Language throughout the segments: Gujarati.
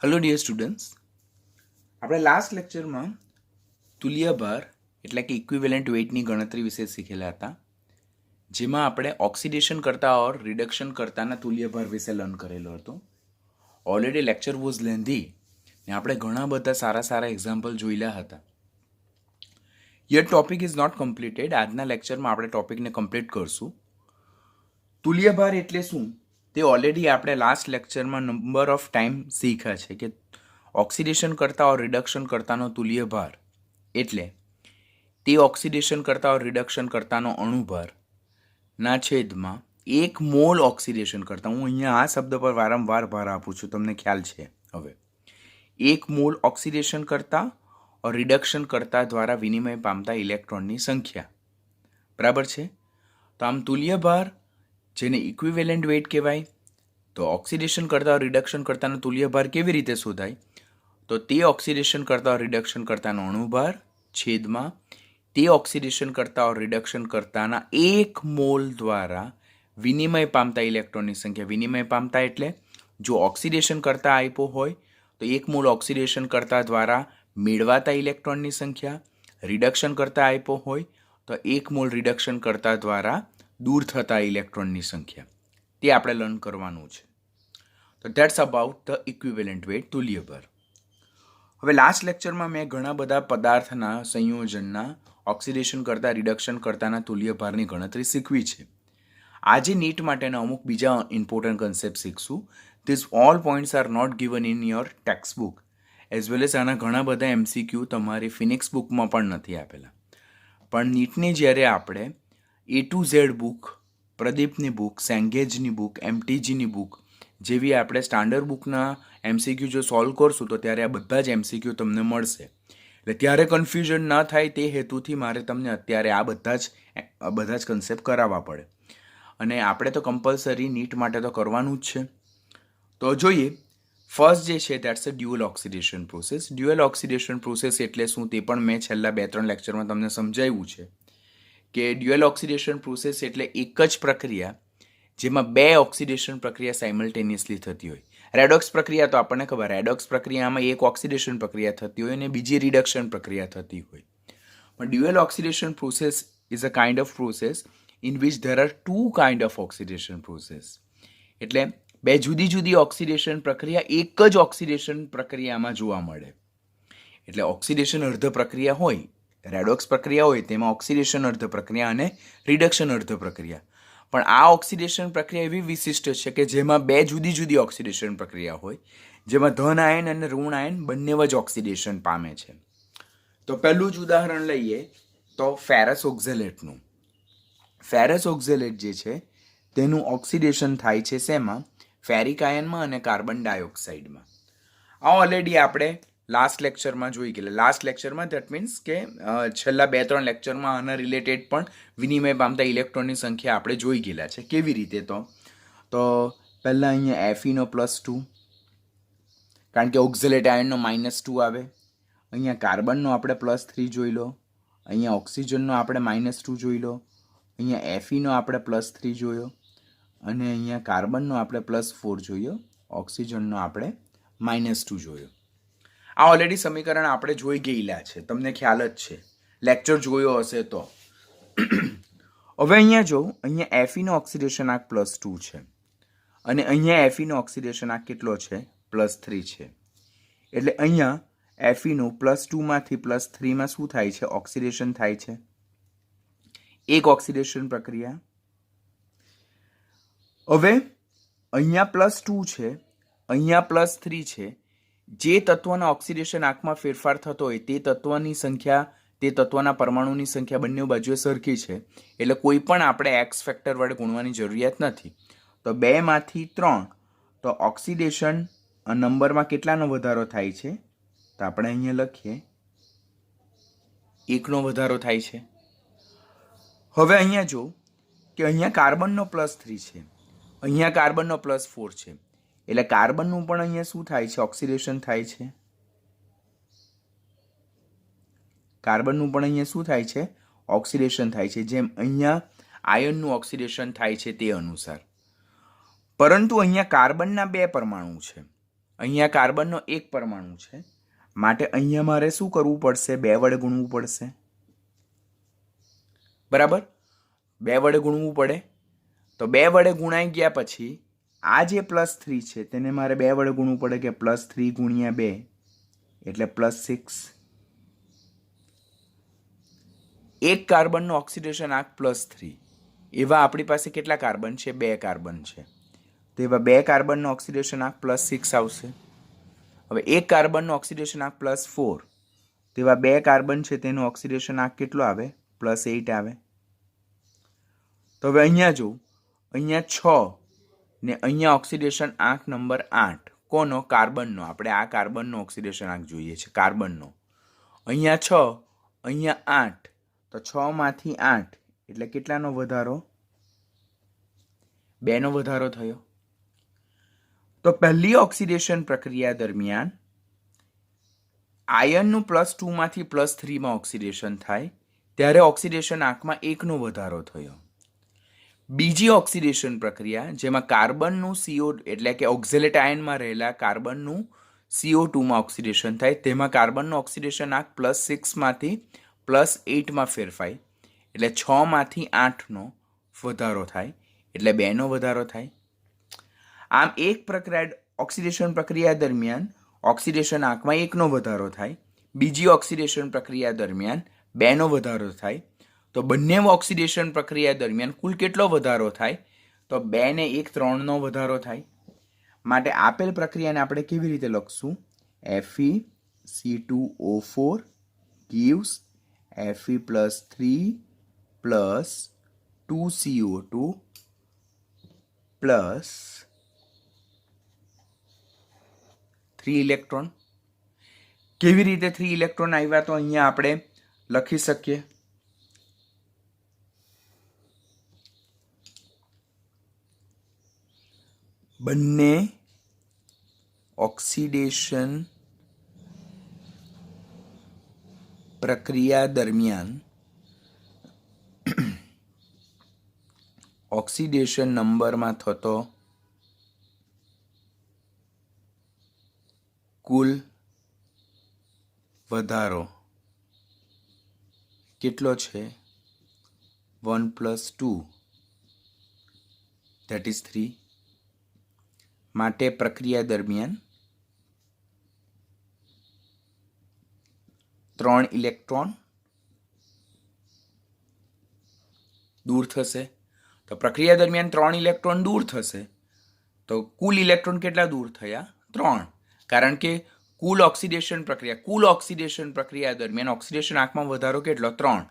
હેલો ડિયર સ્ટુડન્ટ્સ, આપણે લાસ્ટ લેક્ચરમાં તુલ્ય ભાર એટલે કે ઇક્વિવેલન્ટ વેઇટની ગણતરી વિશે શીખેલા હતા, જેમાં આપણે ઓક્સિડેશન કરતા ઓર રિડક્શન કરતાના તુલ્ય ભાર વિશે લર્ન કરેલો હતો. ઓલરેડી લેક્ચર વોઝ લેન્ધી ને આપણે ઘણા બધા સારા એક્ઝામ્પલ જોયેલા હતા. Your topic is not completed. આજના લેક્ચરમાં આપણે ટોપિકને કમ્પ્લીટ કરશું. તુલ્ય ભાર એટલે શું તે ઓલરેડી આપણે લાસ્ટ લેક્ચરમાં નંબર ઓફ ટાઈમ શીખ્યા છે કે ઓક્સિડેશન કરતા ઓર રિડક્શન કરતાનો તુલ્ય ભાર એટલે તે ઓક્સિડેશન કરતા ઓર રિડક્શન કરતાનો અણુભારના છેદમાં એક મોલ ઓક્સિડેશન કરતા, હું અહીંયા આ શબ્દ પર વારંવાર ભાર આપું છું, તમને ખ્યાલ છે. હવે એક મોલ ઓક્સિડેશન કરતા ઓર રિડક્શન કરતા દ્વારા વિનિમય પામતા ઇલેક્ટ્રોનની સંખ્યા, બરાબર છે. તો આમ તુલ્ય ભાર જેને ઇક્વિવેલન્ટ વેઇટ કહેવાય, તો ઓક્સિડેશન કરતા રિડક્શન કરતાનો તુલ્ય ભાર કેવી રીતે શોધાય? તો તે ઓક્સિડેશન કરતા રિડક્શન કરતાનો અણુભાર છેદમાં તે ઓક્સિડેશન કરતા રિડક્શન કરતાના એક મોલ દ્વારા વિનિમય પામતા ઇલેક્ટ્રોનની સંખ્યા. વિનિમય પામતા એટલે જો ઓક્સિડેશન કરતા આપ્યો હોય તો એક મોલ ઓક્સિડેશન કરતા દ્વારા મેળવાતા ઇલેક્ટ્રોનની સંખ્યા, રિડક્શન કરતા આપ્યો હોય તો એક મોલ રિડક્શન કરતા દ્વારા દૂર થતા ઇલેક્ટ્રોનની સંખ્યા. તે આપણે લર્ન કરવાનું છે. તો that's about the equivalent weight, તુલ્ય ભાર. હવે લાસ્ટ લેક્ચરમાં મેં ઘણા બધા પદાર્થના સંયોજનના ઓક્સિડેશન કરતા રિડક્શન કરતાના તુલ્ય ભારની ગણતરી શીખવી છે. આજે નીટ માટેના અમુક બીજા ઇમ્પોર્ટન્ટ કન્સેપ્ટ શીખશું. This all points are not given in your text book as well as આના ઘણા બધા એમસીક્યુ તમારી ફિનિક્સ બુકમાં પણ નથી આપેલા. પણ નીટની જ્યારે આપણે A to Z બુક, પ્રદીપની બુક, સેંગેજની બુક, MTGની બુક જેવી આપણે સ્ટાન્ડર્ડ બુકના એમસીક્યુ જો સોલ્વ કરશું તો ત્યારે આ બધા જ એમસીક્યુ તમને મળશે. એટલે ત્યારે કન્ફ્યુઝન ન થાય તે હેતુથી મારે તમને અત્યારે આ બધા જ કન્સેપ્ટ કરાવવા પડે. અને આપણે તો કમ્પલસરી નીટ માટે તો કરવાનું જ છે. તો જોઈએ, ફર્સ્ટ જે છે that's a dual oxidation process. Dual oxidation process એટલે શું તે પણ મેં છેલ્લા 2-3 લેક્ચરમાં તમને સમજાવ્યું છે કે ડ્યુઅલ ઓક્સિડેશન પ્રોસેસ એટલે એક જ પ્રક્રિયા જેમાં બે ઓક્સિડેશન પ્રક્રિયા સાયમલ્ટેનિયસલી થતી હોય. રેડોક્સ પ્રક્રિયા તો આપણને ખબર, રેડોક્સ પ્રક્રિયામાં એક ઓક્સિડેશન પ્રક્રિયા થતી હોય અને બીજી રિડક્શન પ્રક્રિયા થતી હોય. પણ dual oxidation process is a kind of process in which there are two kind of oxidation process. એટલે બે જુદી જુદી ઓક્સિડેશન પ્રક્રિયા એક જ ઓક્સિડેશન પ્રક્રિયામાં જોવા મળે. એટલે ઓક્સિડેશન અર્ધ પ્રક્રિયા હોય, રેડોક્સ પ્રક્રિયા હોય તેમાં ઓક્સિડેશન અર્ધ પ્રક્રિયા અને રિડક્શન અર્ધ પ્રક્રિયા. પણ આ ઓક્સિડેશન પ્રક્રિયા એવી વિશિષ્ટ છે કે જેમાં બે જુદી જુદી ઓક્સિડેશન પ્રક્રિયા હોય, જેમાં ધન આયન અને ઋણ આયન બંને જ ઓક્સિડેશન પામે છે. તો પહેલું જ ઉદાહરણ લઈએ તો ફેરસ ઓક્ઝેલેટનું. ફેરસ ઓક્ઝેલેટ જે છે તેનું ઓક્સિડેશન થાય છે શેમાં? ફેરિક આયનમાં અને કાર્બન ડાયોક્સાઇડમાં. આ ઓલરેડી આપણે લાસ્ટ લેક્ચરમાં જોઈ ગયેલા. લાસ્ટ લેક્ચરમાં દેટ મીન્સ કે છેલ્લા 2-3 લેક્ચરમાં આના રિલેટેડ પણ વિનિમય પામતા ઇલેક્ટ્રોનની સંખ્યા આપણે જોઈ ગયેલા છે. કેવી રીતે? તો પહેલાં અહીંયા Feનો +2, કારણ કે ઓક્ઝેલેટ આયનનો -2 આવે. અહીંયા કાર્બનનો આપણે +3 જોઈ લો. અહીંયા ઓક્સિજનનો આપણે -2 જોઈ લો. અહીંયા Feનો આપણે +3 જોયો અને અહીંયા કાર્બનનો આપણે +4 જોયો. ઓક્સિજનનો આપણે -2 જોયો. આ ઓલરેડી સમીકરણ આપણે જોઈ ગયેલા છે, તમને ખ્યાલ જ છે, લેક્ચર જોયો હશે તો. હવે અહીંયા જો, અહીંયા Feનો ઓક્સિડેશન આંક +2 છે અને અહીંયા Feનો ઓક્સિડેશન આંક કેટલો છે? +3 છે. એટલે અહીંયા Feનો +2માંથી +3માં શું થાય છે? ઓક્સિડેશન થાય છે. એક ઓક્સિડેશન પ્રક્રિયા. હવે અહીંયા +2 છે, અહીંયા +3 છે. જે તત્વના ઓક્સિડેશન આંકમાં ફેરફાર થતો હોય તે તત્વની સંખ્યા, તે તત્વના પરમાણુની સંખ્યા બંને બાજુએ સરખી છે. એટલે કોઈ પણ આપણે એક્સ ફેક્ટર વડે ગુણવાની જરૂરિયાત નથી. તો 2માંથી 3, તો ઓક્સિડેશન નંબરમાં કેટલાનો વધારો થાય છે? તો આપણે અહીંયા લખીએ 1નો વધારો થાય છે. હવે અહીંયા જો કે અહીંયા કાર્બનનો +3 છે, અહીંયા કાર્બનનો +4 છે. એટલે કાર્બનનું પણ અહીંયા શું થાય છે? ઓક્સિડેશન થાય છે. કાર્બનનું પણ અહીંયા શું થાય છે? ઓક્સિડેશન થાય છે, જેમ અહીંયા આયનનું ઓક્સિડેશન થાય છે તે અનુસાર. પરંતુ અહીંયા કાર્બનના 2 પરમાણુ છે અહીંયા કાર્બનનો એક પરમાણુ છે, માટે અહીંયા મારે શું કરવું પડશે? 2 વડે ગુણવું પડશે. બરાબર, 2 વડે ગુણવું પડે. તો 2 વડે ગુણાઈ ગયા પછી આ જે +3 છે તેને મારે 2 વડે ગુણવું પડે, કે +3 ગુણ્યા 2 એટલે +6. એક કાર્બનનો ઓક્સિડેશન આંક +3. એવા આપણી પાસે કેટલા કાર્બન છે? 2 કાર્બન છે. તો એવા 2 કાર્બનનો ઓક્સિડેશન આંક +6 આવશે. હવે એક કાર્બનનો ઓક્સિડેશન આંક +4. તો એવા 2 કાર્બન છે તેનો ઓક્સિડેશન આંક કેટલો આવે? +8 આવે. તો હવે અહીંયા જો, અહીંયા 6 ને અહીંયા ઓક્સિડેશન આંક નંબર 8. કોનો? કાર્બનનો. આપણે આ કાર્બનનો ઓક્સિડેશન આંક જોઈએ છે, કાર્બનનો. અહીંયા 6, અહીંયા 8. તો 6 માંથી 8 એટલે કેટલાનો વધારો? 2 નો વધારો થયો. તો પહેલી ઓક્સિડેશન પ્રક્રિયા દરમિયાન આયનનું +2 માંથી +3 માં ઓક્સિડેશન થાય ત્યારે ઓક્સિડેશન આંકમાં 1 નો વધારો થયો. બીજી ઓક્સિડેશન પ્રક્રિયા જેમાં કાર્બનનું CO એટલે કે ઓક્ઝેલેટ આયનમાં રહેલા કાર્બનનું CO2 માં ઓક્સિડેશન થાય, તેમાં કાર્બનનું ઓક્સિડેશન આંક +6 માંથી +8 માં ફેરફાય એટલે 6 માંથી 8 નો વધારો થાય એટલે 2 નો વધારો થાય. આમ એક ઓક્સિડેશન પ્રક્રિયા દરમિયાન ઓક્સિડેશન આંકમાં 1 નો વધારો થાય, બીજી ઓક્સિડેશન પ્રક્રિયા દરમિયાન 2 નો વધારો થાય. તો બંને ઓક્સિડેશન પ્રક્રિયા દરમિયાન કુલ કેટલો વધારો થાય? તો 2 ને 1 3 નો વધારો થાય. માટે આપેલ પ્રક્રિયાને આપણે કેવી રીતે લખશું? FeC2O4 gives Fe+3 plus 2CO2 plus 3 electron. કેવી રીતે 3 ઇલેક્ટ્રોન આવ્યા? તો અહીંયા આપણે લખી શકીએ. બંને ઓક્સિડેશન પ્રક્રિયા દરમિયાન ઓક્સિડેશન નંબરમાં થતો કુલ વધારો કેટલો છે? 1 + 2 that is 3. માટે પ્રક્રિયા દરમિયાન 3 ઇલેક્ટ્રોન દૂર થશે. તો પ્રક્રિયા દરમિયાન 3 ઇલેક્ટ્રોન દૂર થશે તો કુલ ઇલેક્ટ્રોન કેટલા દૂર થયા? 3. કારણ કે કુલ ઓક્સિડેશન પ્રક્રિયા દરમિયાન ઓક્સિડેશન આંકમાં વધારો કેટલો? 3.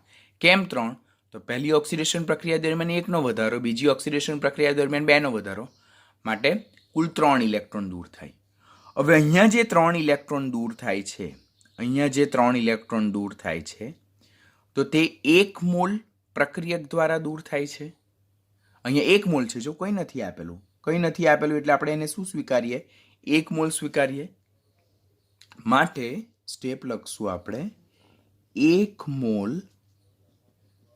કેમ 3? તો પહેલી ઓક્સિડેશન પ્રક્રિયા દરમિયાન 1 નો વધારો, બીજી ઓક્સિડેશન પ્રક્રિયા દરમિયાન 2 નો વધારો, માટે કુલ 3 ઇલેક્ટ્રોન દૂર થાય. હવે અહીંયા જે 3 ઇલેક્ટ્રોન દૂર થાય છે, તો તે 1 મોલ પ્રક્રિયક દ્વારા દૂર થાય છે. અહીંયા 1 મોલ છે, જો કંઈ નથી આપેલું એટલે આપણે એને શું સ્વીકારીએ? 1 મોલ સ્વીકારીએ. માટે સ્ટેપ લખશું આપણે 1 મોલ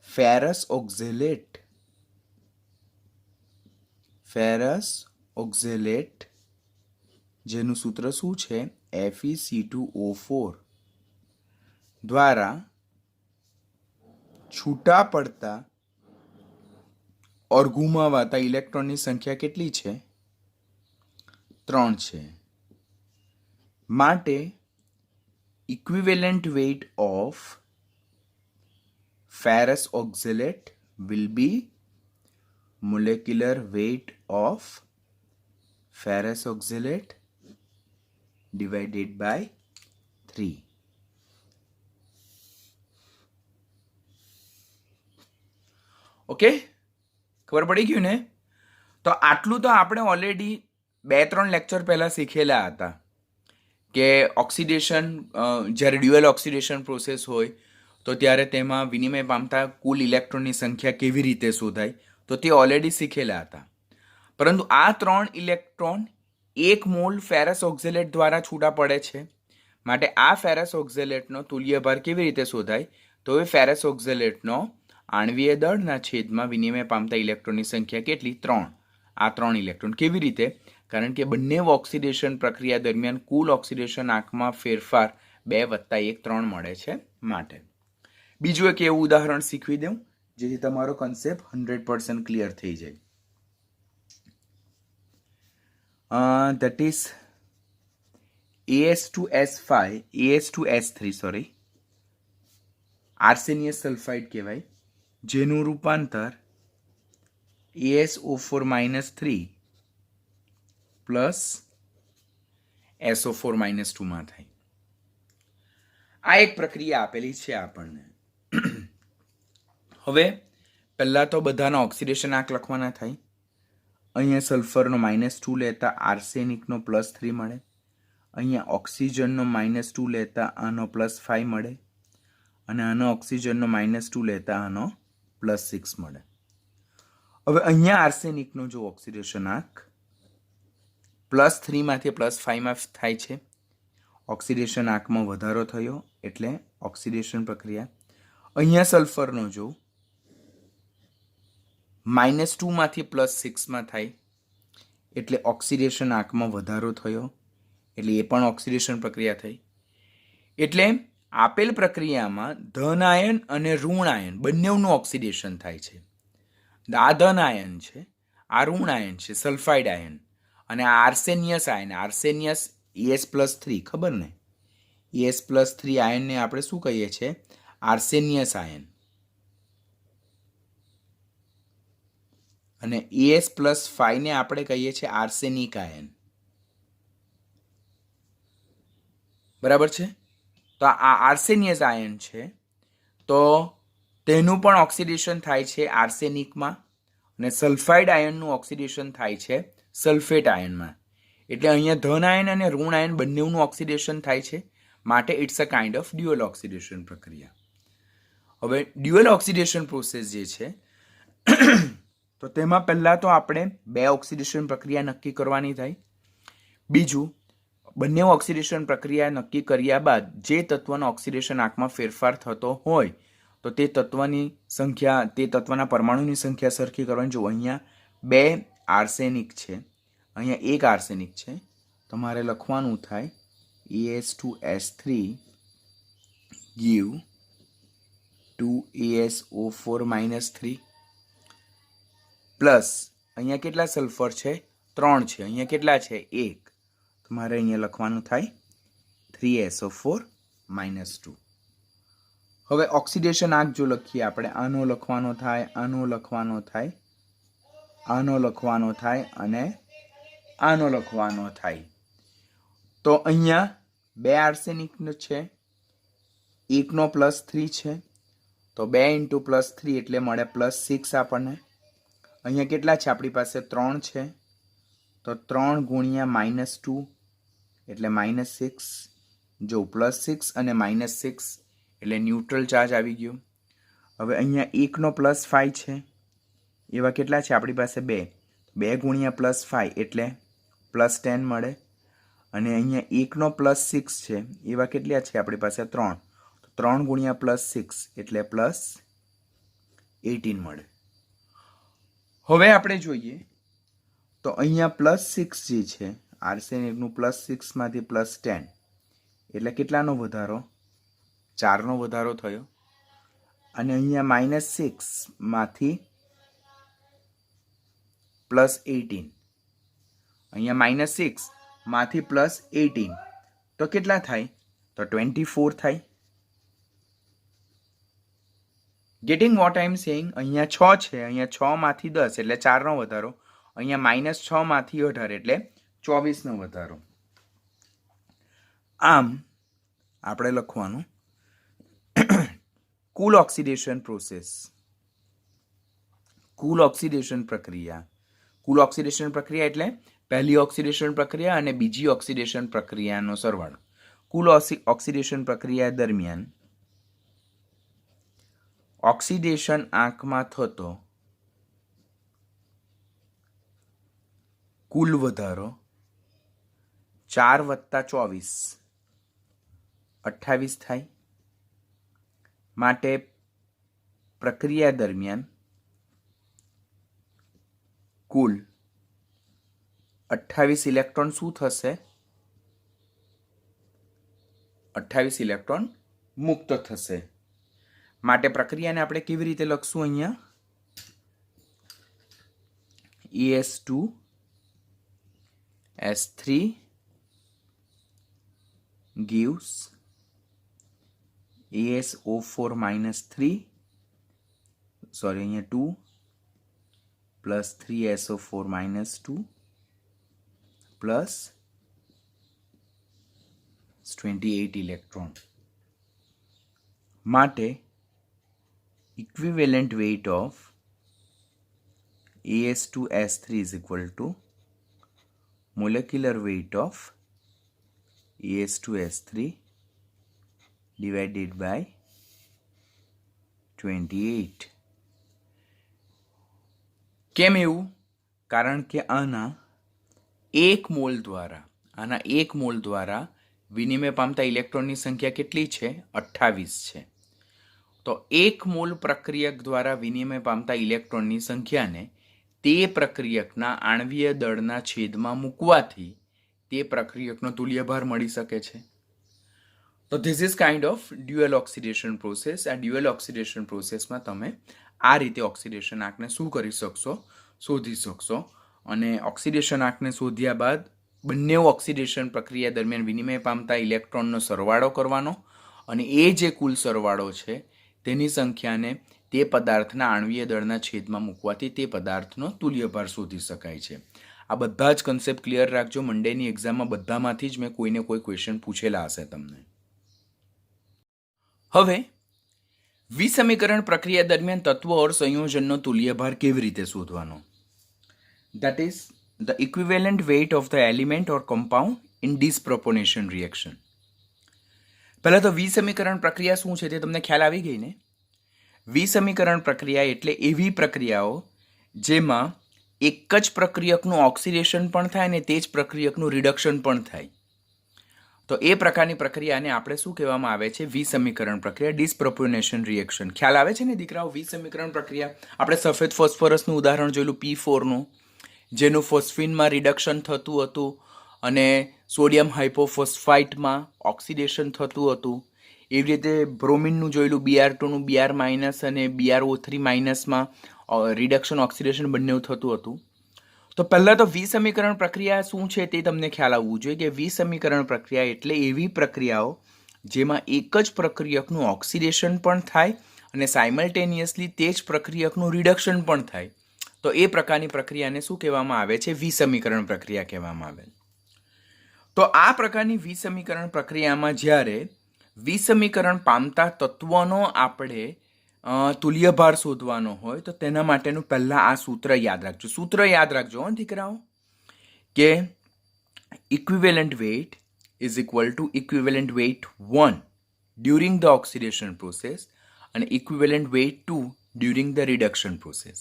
ફેરસ ઓક્ઝેલેટ જેનું સૂત્ર શું છે? FeC2O4 દ્વારા છૂટા પડતા और ગુમાવાતા ઇલેક્ટ્રોનની સંખ્યા કેટલી છે? 3 છે. માટે equivalent weight of ferrous oxalate will be molecular weight of ferrous oxalate divided by 3. Okay, ખબર પડી ગયું ને? તો આટલું તો આપણે ઓલરેડી 2-3 લેક્ચર પહેલાં શીખેલા હતા કે ઓક્સિડેશન જ્યારે ડ્યુઅલ ઓક્સિડેશન પ્રોસેસ હોય તો ત્યારે તેમાં વિનિમય પામતા કુલ ઇલેક્ટ્રોનની સંખ્યા કેવી રીતે શોધાય, તો તે ઓલરેડી શીખેલા હતા. પરંતુ આ 3 ઇલેક્ટ્રોન 1 મોલ ફેરસ ઓક્ઝેલેટ દ્વારા છૂટા પડે છે. માટે આ ફેરસ ઓક્ઝેલેટનો તુલ્યભાર કેવી રીતે શોધાય? તો એ ફેરસ ઓક્ઝેલેટનો આણ્વીય દળના છેદમાં વિનિમય પામતા ઇલેક્ટ્રોનની સંખ્યા કેટલી? 3. આ 3 ઇલેક્ટ્રોન કેવી રીતે? કારણ કે બંને ઓક્સિડેશન પ્રક્રિયા દરમિયાન કુલ ઓક્સિડેશન આંકમાં ફેરફાર 2 + 1 3 મળે છે માટે. બીજું એક એવું ઉદાહરણ શીખવી દઉં જેથી તમારો કન્સેપ્ટ 100% ક્લિયર થઈ જાય. That is AS2S3 આર્સેનિયસ સલ્ફાઇડ કહેવાય, જેનું રૂપાંતર ASO4-3 પ્લસ SO4-2 માં થાય. આ એક પ્રક્રિયા આપેલી છે આપણને. હવે પહેલાં તો બધાના ઓક્સિડેશન આંક લખવાના થાય. અહીંયા સલ્ફરનો -2 લેતા આર્સેનિકનો +3 મળે. અહીંયા ઓક્સિજનનો -2 લેતા આનો +5 મળે. અને આનો ઓક્સિજનનો -2 લેતા આનો +6 મળે. હવે અહીંયા આર્સેનિકનો જો ઓક્સિડેશન આંક +3 માંથી +5 માં થાય છે. ઓક્સિડેશન આંકમાં વધારો થયો એટલે ઓક્સિડેશન પ્રક્રિયા. અહીંયા સલ્ફરનો જો -2 માંથી +6 માં થાય એટલે ઓક્સિડેશન આંકમાં વધારો થયો એટલે એ પણ ઓક્સિડેશન પ્રક્રિયા થઈ. એટલે આપેલ પ્રક્રિયામાં ધન આયન અને ઋણ આયન બંનેનું ઓક્સિડેશન થાય છે. આ ધન આયન છે, આ ઋણ આયન છે સલ્ફાઇડ આયન, અને આ આર્સેનિયસ આયન, આર્સેનિયસ ES+3 ખબર ને, ES+3 આયનને આપણે શું કહીએ છીએ? આર્સેનિયસ આયન. અને ES+5 ને આપણે કહીએ છીએ આર્સેનિક આયન. બરાબર છે? તો આ આર્સેનિયસ આયન છે, તો તેનું પણ ઓક્સિડેશન થાય છે આર્સેનિકમાં, અને સલ્ફાઇડ આયનનું ઓક્સિડેશન થાય છે સલ્ફેટ આયનમાં. એટલે અહીંયા ધન આયન અને ઋણ આયન બંનેનું ઓક્સિડેશન થાય છે, માટે it's a kind of dual oxidation પ્રક્રિયા. હવે ડ્યુઅલ ઓક્સિડેશન પ્રોસેસ જે છે તો તેમાં પહેલાં તો આપણે 2 ઓક્સિડેશન પ્રક્રિયા નક્કી કરવાની થાય. બીજું, બંને ઓક્સિડેશન પ્રક્રિયા નક્કી કર્યા બાદ જે તત્વના ઓક્સિડેશન આંકમાં ફેરફાર થતો હોય તો તે તત્વની સંખ્યા, તે તત્વના પરમાણુની સંખ્યા સરખી કરવાની. જો અહીંયા 2 આર્સેનિક છે, અહીંયા 1 આર્સેનિક છે, તમારે લખવાનું થાય AS2S3 give 2ASO4-3 પ્લસ અહીંયા કેટલા સલ્ફર છે? 3 છે. અહીંયા કેટલા છે? 1. તમારે અહીંયા લખવાનું થાય 3SO4-2. હવે ઓક્સિડેશન આંક જો લખીએ આપણે, આનો લખવાનો થાય, આનો લખવાનો થાય, આનો લખવાનો થાય અને આનો લખવાનો થાય. તો અહીંયા 2 આર્સેનિક છે, 1નો +3 છે, તો 2 × +3 એટલે મળે +6 આપણને. અહીંયા કેટલા છે? આપણી પાસે 3 છે, તો 3 × -2 એટલે -6. જો +6 અને -6 એટલે ન્યુટ્રલ ચાર્જ આવી ગયો. હવે અહીંયા 1નો +5 છે, એવા કેટલા છે આપણી પાસે? 2. 2 × +5 એટલે +10 મળે. અને અહીંયા 1નો +6 છે, એવા કેટલા છે આપણી પાસે? 3. 3 × +6 એટલે +18 મળે. હવે આપણે જોઈએ તો અહીંયા +6 જે છે આર્સેનિકનું, +6 માંથી +10 એટલે કેટલાનો વધારો? 4નો વધારો થયો. અને અહીંયા -6 માંથી +18, અહીંયા -6 માંથી +18 તો કેટલા થાય? તો 24 થાય. Getting what I am saying? અહીંયા 6 છે, અહીંયા 6 માંથી 10 એટલે 4નો વધારો. અહીંયા -6 માંથી 18 એટલે 24નો વધારો. આમ આપણે લખવાનું કુલ ઓક્સિડેશન પ્રોસેસ, કુલ ઓક્સિડેશન પ્રક્રિયા. કુલ ઓક્સિડેશન પ્રક્રિયા એટલે પહેલી ઓક્સિડેશન પ્રક્રિયા અને બીજી ઓક્સિડેશન પ્રક્રિયાનો સરવાળો. કુલ ઓક્સિડેશન પ્રક્રિયા દરમિયાન ઓક્સિડેશન આંકમાં થતો કુલ વધારો 4 + 24 28 થાય. માટે પ્રક્રિયા દરમિયાન કુલ 28 ઇલેક્ટ્રોન શું થશે? 28 ઇલેક્ટ્રોન મુક્ત થશે. માટે પ્રક્રિયાને આપણે કેવી રીતે લખશું? અહીંયા Es2S3 gives ASO4 -3, sorry, અહીંયા 2 plus 3SO4 -2 plus 28 ઇલેક્ટ્રોન. માટે equivalent weight of AS2S3 is equal to molecular weight of AS2S3 divided by 28. કેમ એવું? કારણ કે આના 1 મોલ દ્વારા વિનિમય પામતા ઇલેક્ટ્રોનની સંખ્યા કેટલી છે? 28 છે. તો 1 મોલ પ્રક્રિયક દ્વારા વિનિમય પામતા ઇલેક્ટ્રોનની સંખ્યાને તે પ્રક્રિયકના આણ્વીય દળના છેદમાં મૂકવાથી તે પ્રક્રિયકનો તુલ્ય ભાર મળી શકે છે. તો this is kind of dual oxidation process. આ ડ્યુઅલ ઓક્સિડેશન પ્રોસેસમાં તમે આ રીતે ઓક્સિડેશન આંકને શું કરી શકશો? શોધી શકશો. અને ઓક્સિડેશન આંકને શોધ્યા બાદ બંને ઓક્સિડેશન પ્રક્રિયા દરમિયાન વિનિમય પામતા ઇલેક્ટ્રોનનો સરવાળો કરવાનો અને એ જે કુલ સરવાળો છે તેની સંખ્યાને તે પદાર્થના આણ્વીય દળના છેદમાં મૂકવાથી તે પદાર્થનો તુલ્યભાર શોધી શકાય છે. આ બધા જ કન્સેપ્ટ ક્લિયર રાખજો. મંડેની એક્ઝામમાં બધામાંથી જ મેં કોઈને કોઈ ક્વેશ્ચન પૂછેલા હશે તમને. હવે વિસમીકરણ પ્રક્રિયા દરમિયાન તત્વો ઓર સંયોજનનો તુલ્યભાર કેવી રીતે શોધવાનો? That is the equivalent weight of the element or compound in disproportion reaction. પહેલા તો વિસમીકરણ પ્રક્રિયા શું છે તે તમને ખ્યાલ આવી ગઈ ને? વિસમીકરણ પ્રક્રિયા એટલે એવી પ્રક્રિયાઓ જેમાં એક જ પ્રક્રિયકનું ઓક્સિડેશન પણ થાય અને તે જ પ્રક્રિયકનું રિડક્શન પણ થાય. તો એ પ્રકારની પ્રક્રિયાને આપણે શું કહેવામાં આવે છે? વિસમીકરણ પ્રક્રિયા, ડિસપ્રોપોર્શનેશન રિએક્શન. ખ્યાલ આવે છે ને દીકરાઓ? વિસમીકરણ પ્રક્રિયા આપણે સફેદ ફોસ્ફરસનું ઉદાહરણ જોયેલું P4નું, જેનું ફોસ્ફિનમાં રિડક્શન થતું હતું અને સોડિયમ હાઇપોફોસ્ફાઇટમાં ઓક્સિડેશન થતું હતું. એવી રીતે બ્રોમિનનું જોયેલું Br2નું Br- અને BrO3- રિડક્શન ઓક્સિડેશન બંને થતું હતું. તો પહેલાં તો વિસમીકરણ પ્રક્રિયા શું છે તે તમને ખ્યાલ આવવું જોઈએ કે વિસમીકરણ પ્રક્રિયા એટલે એવી પ્રક્રિયાઓ જેમાં એક જ પ્રક્રિયકનું ઓક્સિડેશન પણ થાય અને સાયમલ્ટેનિયસલી તે જ પ્રક્રિયકનું રિડક્શન પણ થાય. તો એ પ્રકારની પ્રક્રિયાને શું કહેવામાં આવે છે? વિસમીકરણ પ્રક્રિયા કહેવામાં આવે. તો આ પ્રકારની વિસમીકરણ પ્રક્રિયામાં જ્યારે વિસમીકરણ પામતા તત્વોનો આપણે તુલ્યભાર શોધવાનો હોય તો તેના માટેનું પહેલાં આ સૂત્ર યાદ રાખજો. સૂત્ર યાદ રાખજો દીકરાઓ કે equivalent weight is equal to equivalent weight 1 during the oxidation process અને equivalent weight 2 during the reduction process.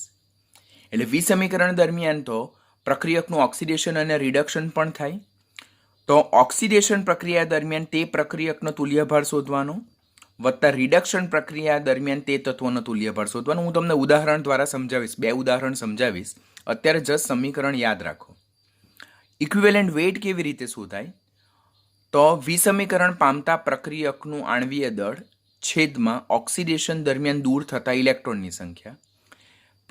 એટલે વિસમીકરણ દરમિયાન તો પ્રક્રિયકનું ઓક્સિડેશન અને રિડક્શન પણ થાય. તો ઓક્સિડેશન પ્રક્રિયા દરમિયાન તે પ્રક્રિયકનો તુલ્યભાર શોધવાનો વત્તા રિડક્શન પ્રક્રિયા દરમિયાન તે તત્વોનો તુલ્યભાર શોધવાનો. હું તમને ઉદાહરણ દ્વારા સમજાવીશ, 2 ઉદાહરણ સમજાવીશ. અત્યારે જસ્ટ સમીકરણ યાદ રાખો. ઇક્વિવેલન્ટ વેઇટ કેવી રીતે શોધાય? તો વિસમીકરણ પામતા પ્રક્રિયકનું આણ્વીય દળ છેદમાં ઓક્સિડેશન દરમિયાન દૂર થતા ઇલેક્ટ્રોનની સંખ્યા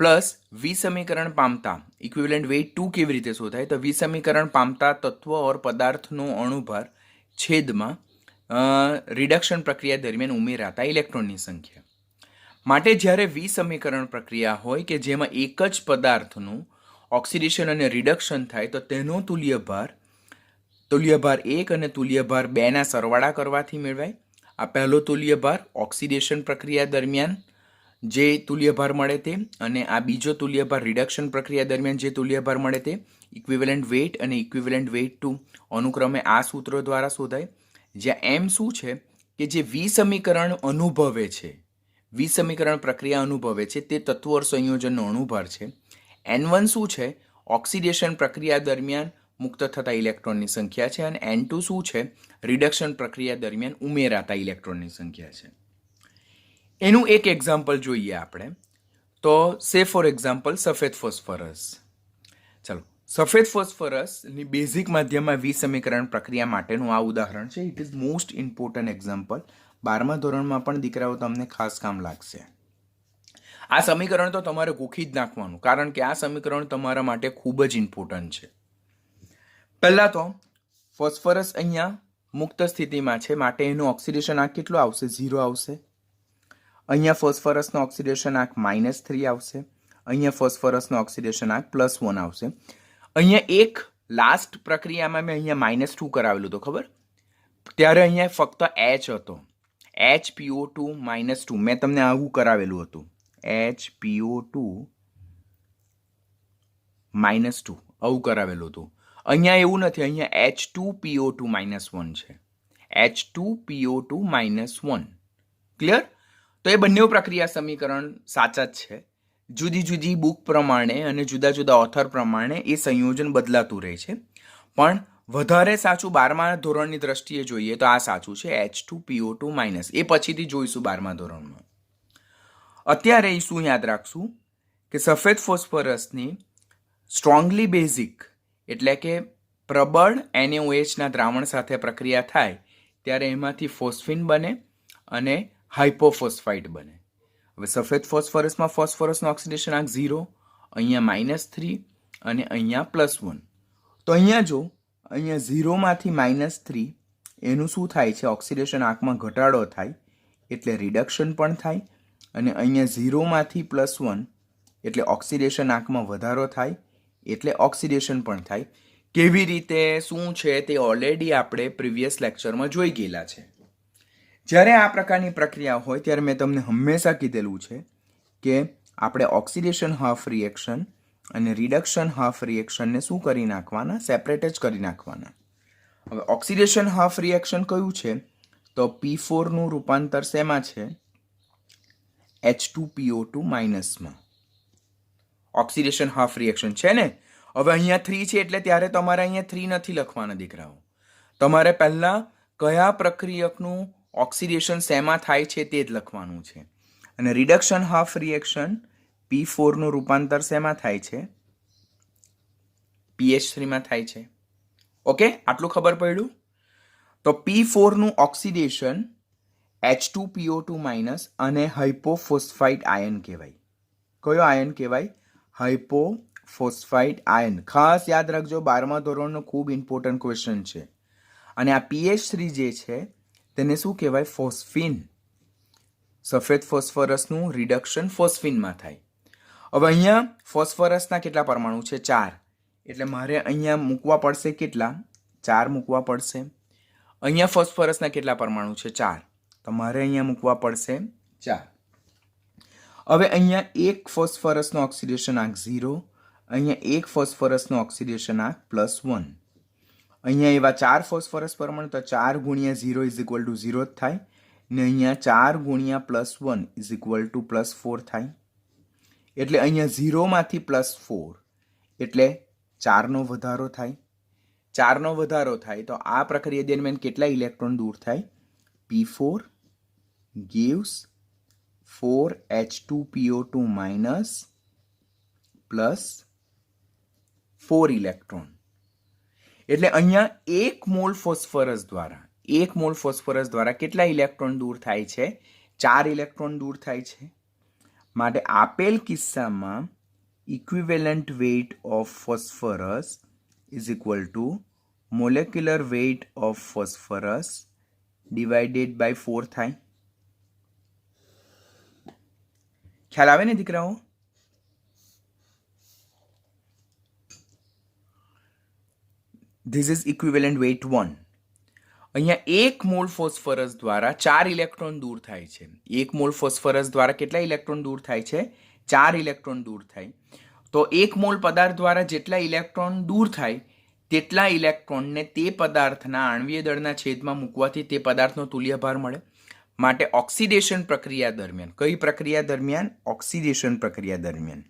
પ્લસ વિસમીકરણ પામતા ઇક્વિવેલન્ટ વેઇટ 2 કેવી રીતે શોધાય? તો વિસમીકરણ પામતા તત્વ ઓર પદાર્થનો અણુભાર છેદમાં રિડક્શન પ્રક્રિયા દરમિયાન ઉમેરાતા ઇલેક્ટ્રોનની સંખ્યા. માટે જ્યારે વિસમીકરણ પ્રક્રિયા હોય કે જેમાં એક જ પદાર્થનું ઓક્સિડેશન અને રિડક્શન થાય તો તેનો તુલ્યભાર 1 અને તુલ્યભાર 2ના સરવાળા કરવાથી મેળવાય. આ પહેલો તુલ્યભાર ઓક્સિડેશન પ્રક્રિયા દરમિયાન જે તુલ્યભાર મળે તે, અને આ બીજો તુલ્યભાર રિડક્શન પ્રક્રિયા દરમિયાન જે તુલ્યભાર મળે તે. ઇક્વિવેલન્ટ વેઇટ અને ઇક્વિવેલન્ટ વેઇટ 2 અનુક્રમે આ સૂત્રો દ્વારા શોધાય. જ્યાં એમ શું છે કે જે વિસમીકરણ અનુભવે છે, વિસમીકરણ પ્રક્રિયા અનુભવે છે તે તત્વો સંયોજનનો અણુભાર છે. N1 શું છે? ઓક્સિડેશન પ્રક્રિયા દરમિયાન મુક્ત થતા ઇલેક્ટ્રોનની સંખ્યા છે. અને N2 શું છે? રિડક્શન પ્રક્રિયા દરમિયાન ઉમેરાતા ઇલેક્ટ્રોનની સંખ્યા છે. એનું એક એક્ઝામ્પલ જોઈએ આપણે. તો સે ફોર એક્ઝામ્પલ સફેદ ફોસ્ફરસ. ચલો, સફેદ ફોસ્ફરસની બેઝિક માધ્યમમાં વિસમીકરણ પ્રક્રિયા માટેનું આ ઉદાહરણ છે. It is most important example. 12મા ધોરણમાં પણ દીકરાઓ તમને ખાસ કામ લાગશે. આ સમીકરણ તો તમારે ગોખી જ નાખવાનું, કારણ કે આ સમીકરણ તમારા માટે ખૂબ જ ઇમ્પોર્ટન્ટ છે. પહેલા તો ફોસ્ફરસ અહીંયા મુક્ત સ્થિતિમાં છે, માટે એનું ઓક્સિડેશન આંક કેટલું આવશે? 0 આવશે. અહીંયા ફોસ્ફરસનો ઓક્સિડેશન આંક -3 આવશે. અહીંયા ફોસ્ફરસનો ઓક્સિડેશન આંક +1 આવશે. અહીંયા એક લાસ્ટ પ્રક્રિયામાં મેં અહીંયા -2 કરાવેલું હતું, ખબર? ત્યારે અહીંયા ફક્ત H હતો, HPO2 -2. મેં તમને આવું કરાવેલું હતું, HPO2 -2 આવું કરાવેલું હતું. અહીંયા એવું નથી, અહીંયા H2PO2 -1 છે, H2PO2 -1. ક્લિયર? તો એ બંને પ્રક્રિયા સમીકરણ સાચા જ છે. જુદી જુદી બુક પ્રમાણે અને જુદા જુદા ઓથર પ્રમાણે એ સંયોજન બદલાતું રહે છે, પણ વધારે સાચું 12મા ધોરણની દ્રષ્ટિએ જોઈએ તો આ સાચું છે, H2PO2-. એ પછીથી જોઈશું 12મા ધોરણમાં. અત્યારે શું યાદ રાખશું કે સફેદ ફોસ્ફરસની સ્ટ્રોંગલી બેઝિક એટલે કે પ્રબળ NaOH દ્રાવણ સાથે પ્રક્રિયા થાય ત્યારે એમાંથી ફોસ્ફિન બને અને હાઇપોફોસ્ફાઇટ બને. હવે સફેદ ફોસ્ફરસમાં ફોસ્ફરસનો ઓક્સિડેશન આંક 0, અહીંયા -3 અને અહીંયા +1. તો અહીંયા જો અહીંયા 0માંથી -3 એનું શું થાય છે? ઓક્સિડેશન આંકમાં ઘટાડો થાય એટલે રિડક્શન પણ થાય, અને અહીંયા 0માંથી +1 એટલે ઓક્સિડેશન આંકમાં વધારો થાય એટલે ઓક્સિડેશન પણ થાય. કેવી રીતે, શું છે તે ઓલરેડી આપણે પ્રીવિયસ લેક્ચરમાં જોઈ ગયેલા છે. જ્યારે આ પ્રકારની પ્રક્રિયા હોય ત્યારે મેં તમને હંમેશા કીધેલું છે કે આપણે ઓક્સિડેશન હાફ રિએક્શન અને રિડક્શન હાફ રિએક્શનને શું કરી નાખવાના? સેપરેટ જ કરી નાખવાના. હવે ઓક્સિડેશન હાફ રિએક્શન કયું છે? તો P4નું રૂપાંતર શેમાં છે? H2PO2 માં. ઓક્સિડેશન હાફ રિએક્શન છે ને? હવે અહીંયા 3 છે એટલે ત્યારે તમારે અહીંયા 3 નથી લખવાના દીકરાઓ. તમારે પહેલા કયા પ્રક્રિયકનું ઓક્સિડેશન શેમાં થાય છે તે જ લખવાનું છે. અને રિડક્શન હાફ રિએક્શન P4નું રૂપાંતર શેમાં થાય છે? PH3માં થાય છે. ઓકે, આટલું ખબર પડ્યું? તો P4નું ઓક્સિડેશન H2PO2- અને હાઇપોફોસ્ફાઇટ આયન કહેવાય. કયો આયન કહેવાય? હાઇપોફોસ્ફાઇટ આયન. ખાસ યાદ રાખજો, 12મા ધોરણનો ખૂબ ઇમ્પોર્ટન્ટ ક્વેશ્ચન છે. અને આ PH3 જે છે તેને શું કહેવાય? ફોસ્ફિન. સફેદ ફોસ્ફરસનું રિડક્શન ફોસ્ફિનમાં થાય. હવે અહીંયા ફોસ્ફરસના કેટલા પરમાણુ છે? 4. એટલે મારે અહીંયા મૂકવા પડશે કેટલા? 4 મૂકવા પડશે. અહીંયા ફોસ્ફરસના કેટલા પરમાણુ છે? 4. તો મારે અહીંયા મૂકવા પડશે 4. હવે અહીંયા એક ફોસ્ફરસનો ઓક્સિડેશન આંક 0, અહીંયા એક ફોસ્ફરસનો ઓક્સિડેશન આંક +1. અહીંયા એવા 4 ફોસ્ફરસ પરમાણુ, તો 4 × 0 = 0 જ થાય, ને અહીંયા 4 × +1 = +4 થાય. એટલે અહીંયા 0માંથી +4 એટલે 4નો વધારો થાય. 4નો વધારો થાય તો આ પ્રક્રિયા દરમિયાન કેટલા ઇલેક્ટ્રોન દૂર થાય? P4 gives 4 H2PO2- +4 electron. એટલે અહીંયા 1 મોલ ફોસ્ફરસ દ્વારા કેટલા ઇલેક્ટ્રોન દૂર થાય છે? 4 ઇલેક્ટ્રોન દૂર થાય છે. માટે આપેલ કિસ્સામાં equivalent weight of phosphorus = molecular weight of phosphorus / 4 થાય. ખ્યાલ આવે ને દીકરાઓ? This is equivalent weight 1. અહીંયા 1 મોલ ફોસ્ફરસ દ્વારા 4 ઇલેક્ટ્રોન દૂર થાય છે. 1 મોલ ફોસ્ફરસ દ્વારા કેટલા ઇલેક્ટ્રોન દૂર થાય છે? 4 ઇલેક્ટ્રોન દૂર થાય. તો 1 મોલ પદાર્થ દ્વારા જેટલા ઇલેક્ટ્રોન દૂર થાય તેટલા ઇલેક્ટ્રોનને તે પદાર્થના આણ્વીય દળના છેદમાં મૂકવાથી તે પદાર્થનો તુલ્યભાર મળે. માટે ઓક્સિડેશન પ્રક્રિયા દરમિયાન, કઈ પ્રક્રિયા દરમિયાન? ઓક્સિડેશન પ્રક્રિયા દરમિયાન.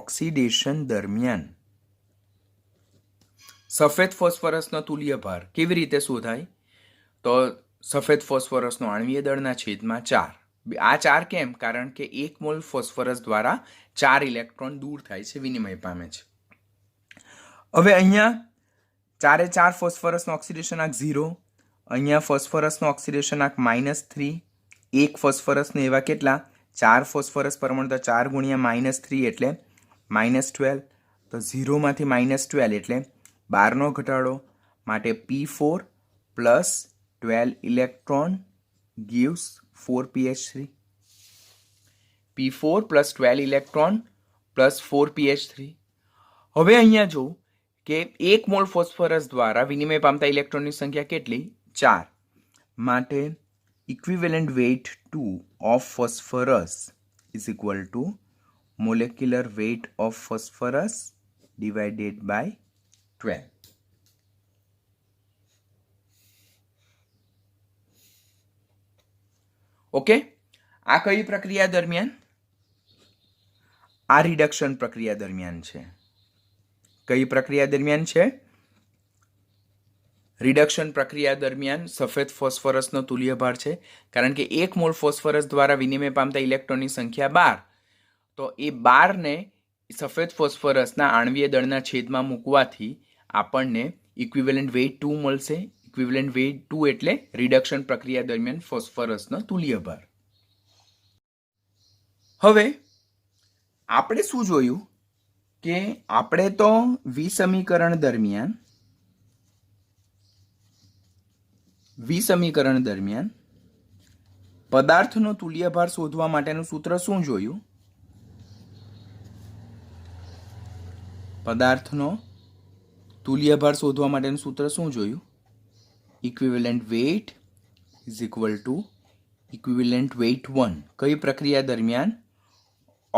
ઓક્સિડેશન દરમિયાન સફેદ ફોસ્ફરસનો તુલ્યભાર કેવી રીતે શોધાય? તો સફેદ ફોસ્ફરસનો આણ્વીય દળના છેદમાં 4. આ 4 કેમ? કારણ કે 1 મોલ ફોસ્ફરસ દ્વારા 4 ઇલેક્ટ્રોન દૂર થાય છે, વિનિમય પામે છે. હવે અહીંયા 4 ફોસ્ફરસનો ઓક્સિડેશન આંક 0, અહીંયા ફોસ્ફરસનો ઓક્સિડેશન આંક -3, એક ફોસ્ફરસને એવા કેટલા 4 ફોસ્ફરસ પરમાણુ, તો 4 ગુણ્યા -3 એટલે -12, તો 0માંથી -12 એટલે 12નો ઘટાડો, માટે P4 plus 12 electron gives 4pH3. P4 plus 12 electron plus 4pH3. હવે અહીંયા જો કે 1 મોલ ફોસ્ફરસ દ્વારા વિનિમય પામતા ઇલેક્ટ્રોનની સંખ્યા કેટલી? 4. માટે equivalent weight 2 of phosphorus is equal to molecular weight of phosphorus divided by 12. Okay, આ કઈ પ્રક્રિયા દરમિયાન? આ રિડક્શન પ્રક્રિયા દરમિયાન છે. કઈ પ્રક્રિયા દરમિયાન છે? રિડક્શન પ્રક્રિયા દરમિયાન સફેદ ફોસ્ફરસનો તુલ્ય ભાર છે, કારણ કે 1 મોલ ફોસ્ફરસ દ્વારા વિનિમય પામતા ઇલેક્ટ્રોનની સંખ્યા 12, તો એ 12ને સફેદ ફોસ્ફરસના આણ્વીય દળના છેદમાં મૂકવાથી આપણને ઇક્વિવેલન્ટ વેઇટ 2 મળશે. ઇક્વિવેલન્ટ વેઇટ 2 એટલે રિડક્શન પ્રક્રિયા દરમિયાન ફોસ્ફરસનો તુલ્ય ભાર. હવે આપણે શું જોયું કે આપણે તો વિસમીકરણ દરમિયાન પદાર્થનો તુલ્ય ભાર શોધવા માટેનું સૂત્ર શું જોયું? પદાર્થનો તુલ્ય ભાર શોધવા માટેનું સૂત્ર શું જોયું? Equivalent weight is equal to equivalent weight 1 કઈ પ્રક્રિયા દરમિયાન?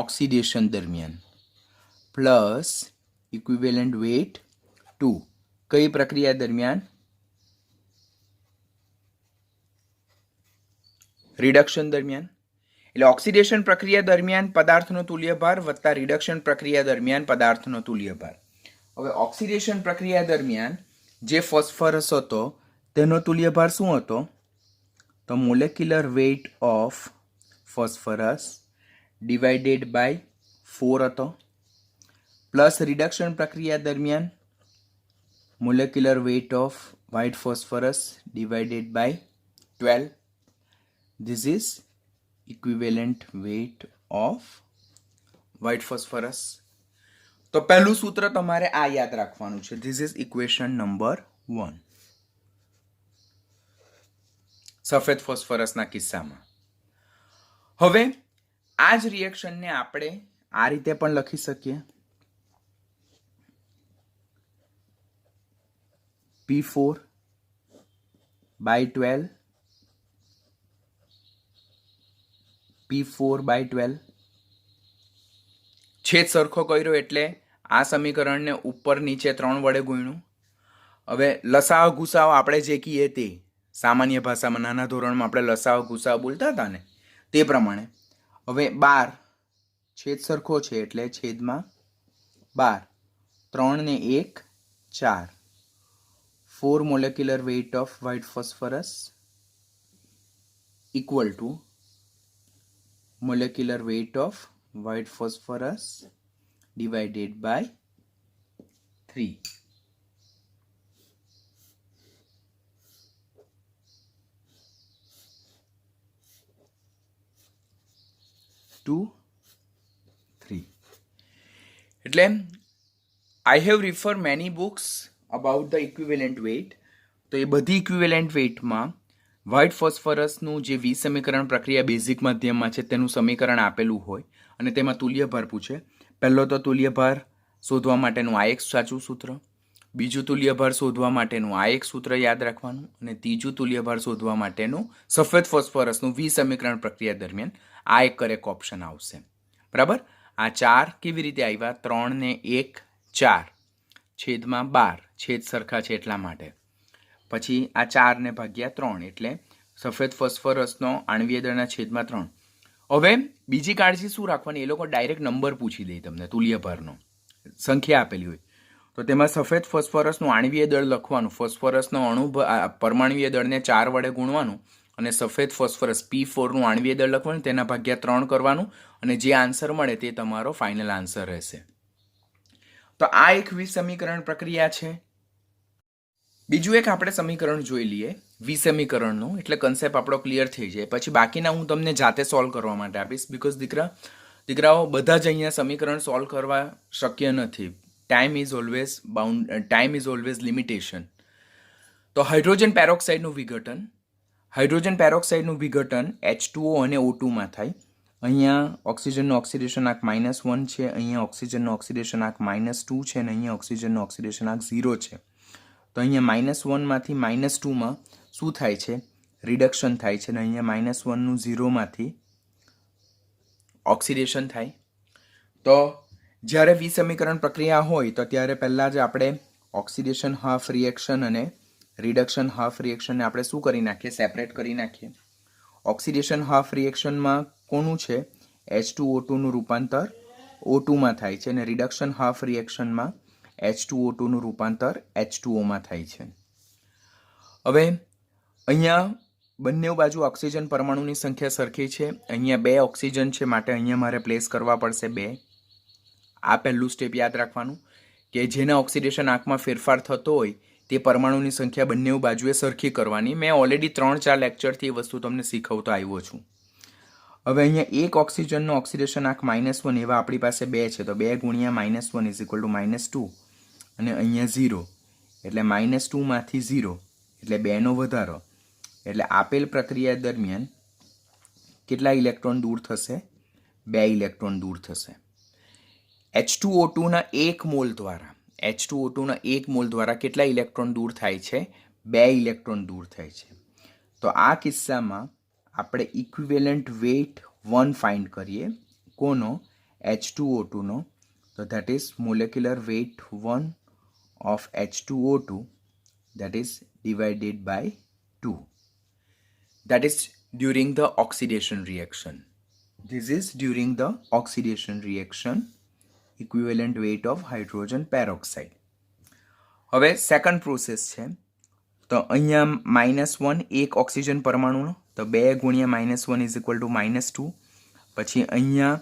ઓક્સિડેશન દરમિયાન, પ્લસ ઇક્વિવેલન્ટ વેઇટ 2 કઈ પ્રક્રિયા દરમિયાન? રિડક્શન દરમિયાન. એટલે ઓક્સિડેશન પ્રક્રિયા દરમિયાન પદાર્થનો તુલ્ય ભાર વત્તા રિડક્શન પ્રક્રિયા દરમિયાન પદાર્થનો તુલ્ય ભાર. હવે ઓક્સિડેશન પ્રક્રિયા દરમિયાન જે ફોસ્ફરસ હતો તેનો તુલ્ય ભાર શું હતો? તો molecular weight of phosphorus divided by 4 હતો, પ્લસ રિડક્શન પ્રક્રિયા દરમિયાન molecular weight of white phosphorus divided by 12. This is equivalent weight of white phosphorus. તો પહેલું સૂત્ર તમારે આ યાદ રાખવાનું છે. This is equation number 1. સફેદ ફોસ્ફરસના કિસ્સામાં. હવે આ જ રિએક્શનને આપણે આ રીતે પણ લખી શકીએ. P4 by 12 P4 by 12 છેદ સરખો કર્યો એટલે આ સમીકરણને ઉપર નીચે 3 વડે ગુણ્યું. હવે લસાઅ ગુસાઅ આપણે જે કહીએ તે સામાન્ય ભાષામાં નાના ધોરણમાં આપણે લસાઅ ગુસાઅ બોલતા હતા ને તે પ્રમાણે. હવે 12 છેદ સરખો છે એટલે છેદમાં 12, 3 ને 1 4, 4 molecular weight of white phosphorus equal to molecular weight of white phosphorus divided by 3. એટલે I have referred many books about the equivalent weight. તો એ બધી ઇક્વિવેલન્ટ વેઇટમાં વ્હાઇટ ફોસ્ફરસનું જે વિસમીકરણ પ્રક્રિયા બેઝિક માધ્યમમાં છે તેનું સમીકરણ આપેલું હોય અને તેમાં તુલ્યભાર પૂછે. પહેલો તો તુલ્યભાર શોધવા માટેનું આ એક સાચું સૂત્ર, બીજું તુલ્યભાર શોધવા માટેનું આ એક સૂત્ર યાદ રાખવાનું, અને ત્રીજું તુલ્યભાર શોધવા માટેનું સફેદ ફોસ્ફરસનું વિસમીકરણ પ્રક્રિયા દરમિયાન આ એક કરેક્ટ ઓપ્શન આવશે. બરાબર. આ 4 કેવી રીતે આવ્યા? 3 ને 1 4 છેદમાં 12 છેદ સરખા છે એટલા માટે. પછી આ 4 ને ભાગ્યા 3 એટલે સફેદ ફોસ્ફરસનો આણ્વીય દળના છેદમાં 3. હવે બીજી કાળજી શું રાખવાની? એ લોકો ડાયરેક્ટ નંબર પૂછી દે તમને તુલ્યભારનો, સંખ્યા આપેલી હોય તો તેમાં સફેદ ફોસ્ફરસનું આણ્વીય દળ લખવાનું, ફોસ્ફરસનો પરમાણ્વીય દળને 4 વડે ગુણવાનું અને સફેદ ફોસ્ફરસ P4નું આણ્વીય દળ લખવાનું, તેના ભાગ્યા 3 કરવાનું અને જે આન્સર મળે તે તમારો ફાઇનલ આન્સર રહેશે. તો આ એક વિસમીકરણ પ્રક્રિયા છે. બીજું એક આપણે સમીકરણ જોઈ લઈએ વિસમીકરણનું, એટલે કન્સેપ્ટ આપણો ક્લિયર થઈ જાય. પછી બાકીના હું તમને જાતે સોલ્વ કરવા માટે આપીશ, બીકોઝ દીકરાઓ બધા જ અહીંયા સમીકરણ સોલ્વ કરવા શક્ય નથી. Time is always limitation. તો હાઇડ્રોજન પેરોક્સાઇડનું વિઘટન H2O અને O2માં થાય. અહીંયા ઓક્સિજનનો ઓક્સિડેશન આંક -1 છે, અહીંયા ઓક્સિજનનો ઓક્સિડેશન આંક -2 છે અને અહીંયા ઓક્સિજનનો ઓક્સિડેશન આંક 0 છે. તો અહીંયા -1 માંથી -2માં શું થાય છે? રિડક્શન થાય છે અને અહીંયા -1નું 0માંથી ઓક્સિડેશન થાય. તો જ્યારે વિસમીકરણ પ્રક્રિયા હોય તો ત્યારે પહેલાં જ આપણે ઓક્સિડેશન હાફ રિએક્શન અને રિડક્શન હાફ રિએક્શનને આપણે શું કરી નાખીએ? સેપરેટ કરી નાખીએ. ઓક્સિડેશન હાફ રિએક્શનમાં કોનું છે? H2O2નું રૂપાંતર O2માં થાય છે અને રિડક્શન હાફ રિએક્શનમાં H2O2નું રૂપાંતર H2Oમાં થાય છે. હવે અહીંયા બંને બાજુ ઓક્સિજન પરમાણુની સંખ્યા સરખી છે. અહીંયા 2 ઓક્સિજન છે, માટે અહીંયા મારે પ્લેસ કરવા પડશે 2. આ પહેલું સ્ટેપ યાદ રાખવાનું કે જેના ઓક્સિડેશન આંકમાં ફેરફાર થતો હોય તે પરમાણુની સંખ્યા બંને બાજુએ સરખી કરવાની. મેં ઓલરેડી 3-4 લેક્ચરથી એ વસ્તુ તમને શીખવતો આવ્યો છું. હવે અહીંયા એક ઓક્સિજનનો ઓક્સિડેશન આંક -1 એવા આપણી પાસે 2 છે, તો 2 ગુણ્યા -1 = -2 અને અહીંયા 0 એટલે -2 માંથી 0 એટલે 2નો વધારો. એટલે આપેલ પ્રક્રિયા દરમિયાન કેટલા ઇલેક્ટ્રોન દૂર થશે? 2 ઇલેક્ટ્રોન દૂર થશે. H2O2ના 1 મોલ દ્વારા કેટલા ઇલેક્ટ્રોન દૂર થાય છે? 2 ઇલેક્ટ્રોન દૂર થાય છે. તો આ કિસ્સામાં આપણે ઇક્વિવેલન્ટ વેઇટ 1 ફાઇન્ડ કરીએ. કોનો? H2O2નો. તો that is molecular weight 1 of H2O2, that is divided by 2. That is during the oxidation reaction. This is during the oxidation reaction, equivalent weight of hydrogen peroxide. હવે સેકન્ડ પ્રોસેસ છે. તો અહીંયા -1 એક ઓક્સિજન પરમાણુનો, તો 2 ગુણ્યા -1 = -2. પછી અહીંયા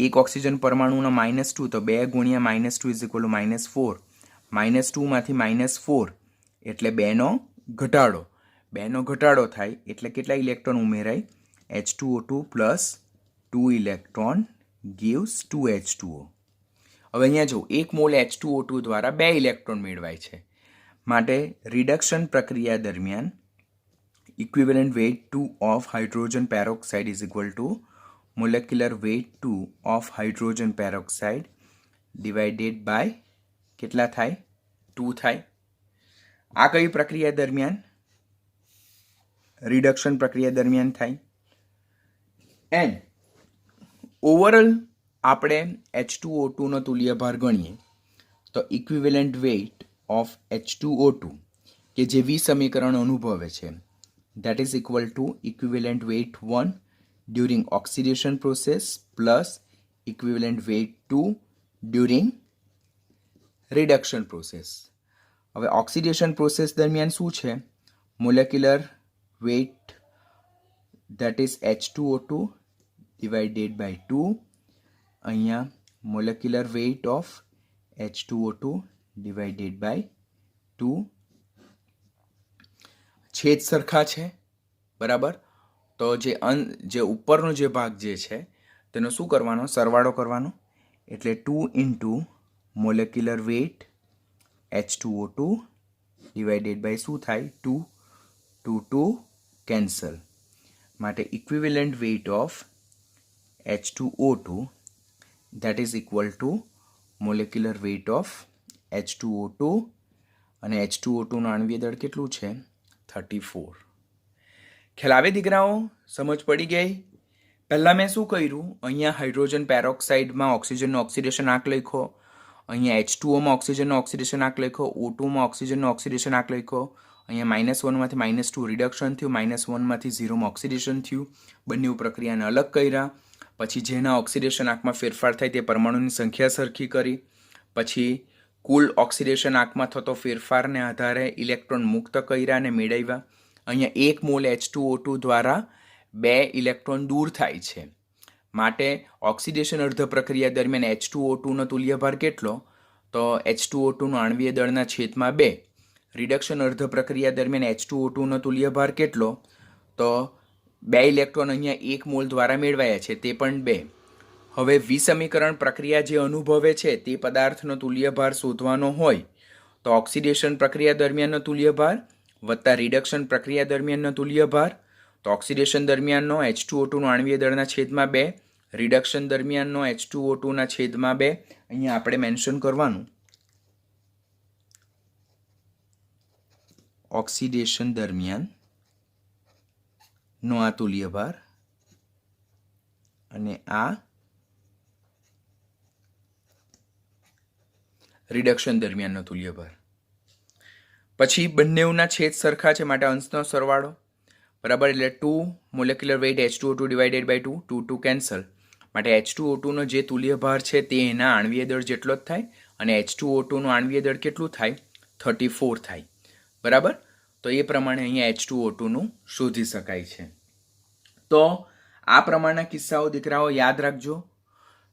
એક ઓક્સિજન પરમાણુનો -2, તો 2 ગુણ્યા -2 = -4. -2 માંથી -4 એટલે 2નો ઘટાડો. 2નો ઘટાડો થાય એટલે કેટલા ઇલેક્ટ્રોન ઉમેરાય? H2O2 plus 2 electron gives 2 H2O. હવે અહીંયા જો 1 મોલ H2O2 દ્વારા 2 ઇલેક્ટ્રોન મેળવાય છે. માટે રિડક્શન પ્રક્રિયા દરમિયાન equivalent weight 2 of hydrogen peroxide is equal to molecular weight 2 of hydrogen peroxide divided by કેટલા થાય? 2 થાય. આ કઈ પ્રક્રિયા દરમિયાન? રિડક્શન પ્રક્રિયા દરમિયાન થાય. એન્ડ ઓવરઓલ આપણે H2O2નો તુલ્ય ભાર ગણીએ તો ઇક્વિવેલન્ટ વેઇટ ઓફ H2O2 કે જે વિસમીકરણ અનુભવે છે that is equal to equivalent weight 1 during oxidation process plus equivalent weight 2 during reduction process. હવે ઓક્સિડેશન પ્રોસેસ દરમિયાન શું છે? Molecular weight that is H2O2 divided by 2. અહીંયા molecular weight of H2O2 divided by 2. છેદ સરખા છે, બરાબર. તો જે ઉપરનો જે ભાગ જે છે તેનો શું કરવાનો? સરવાળો કરવાનો. એટલે 2 into molecular weight H2O2 divided by શું થાય? 2 કેન્સલ. માટે equivalent weight of H2O2 that is equal to molecular weight of H2O2 અને H2O2નું આણ્વીય દળ કેટલું છે? 34. ખ્યાલ આવે દીકરાઓ? સમજ પડી ગઈ? પહેલાં મેં શું કર્યું? અહીંયા હાઇડ્રોજન પેરોક્સાઇડમાં ઓક્સિજનનો ઓક્સિડેશન આંક લખ્યો, અહીંયા H2Oમાં ઓક્સિજનનો ઓક્સિડેશન આંક લખ્યો, O2માં ઓક્સિજનનો ઓક્સિડેશન આંક લખ્યો, અહીંયા -1 માંથી -2 રિડક્શન થયું, -1 માંથી 0માં ઓક્સિડેશન થયું. બંને પ્રક્રિયાને અલગ કર્યા. પછી જેના ઓક્સિડેશન આંકમાં ફેરફાર થાય તે પરમાણુની સંખ્યા સરખી કરી. પછી કુલ ઓક્સિડેશન આંકમાં થતો ફેરફારને આધારે ઇલેક્ટ્રોન મુક્ત કર્યા અને મેળવ્યા. અહીંયા 1 મોલ H2O2 દ્વારા 2 ઇલેક્ટ્રોન દૂર થાય છે. માટે ઓક્સિડેશન અર્ધ પ્રક્રિયા દરમિયાન H2O2નો તુલ્યભાર કેટલો? તો H2O2નો આણ્વીય દળના છેદમાં 2. રિડક્શન અર્ધ પ્રક્રિયા દરમિયાન H2O2નો તુલ્યભાર કેટલો? તો 2 ઇલેક્ટ્રોન અહીંયા 1 મોલ દ્વારા મેળવાયા છે, તે પણ 2. હવે વિસમીકરણ પ્રક્રિયા જે અનુભવે છે તે પદાર્થનો તુલ્યભાર શોધવાનો હોય તો ઓક્સિડેશન પ્રક્રિયા દરમિયાનનો તુલ્યભાર વત્તા રિડક્શન પ્રક્રિયા દરમિયાનનો તુલ્યભાર. તો ઓક્સિડેશન દરમિયાનનો H2O2નો આણ્વીય દળના છેદમાં 2, રિડક્શન દરમિયાનનો H2O2ના છેદમાં 2. અહીંયા આપણે મેન્શન કરવાનું ઓક્સિડેશન દરમિયાન નો આ તુલ્યભાર અને આ રિડક્શન દરમિયાનનો તુલ્યભાર. પછી બંનેના છેદ સરખા છે માટે અંશનો સરવાળો બરાબર, એટલે 2 molecular weight H2O2 divided by 2, 2 2 cancel. માટે H2O2નો જે તુલ્યભાર છે તે એના આણ્વીય દળ જેટલો જ થાય અને H2O2નો આણ્વીય દળ કેટલું થાય? 34 થાય. બરાબર, તો એ પ્રમાણે અહીંયા H2O2નું શોધી શકાય છે. તો આ પ્રમાણના કિસ્સાઓ દીકરાઓ યાદ રાખજો.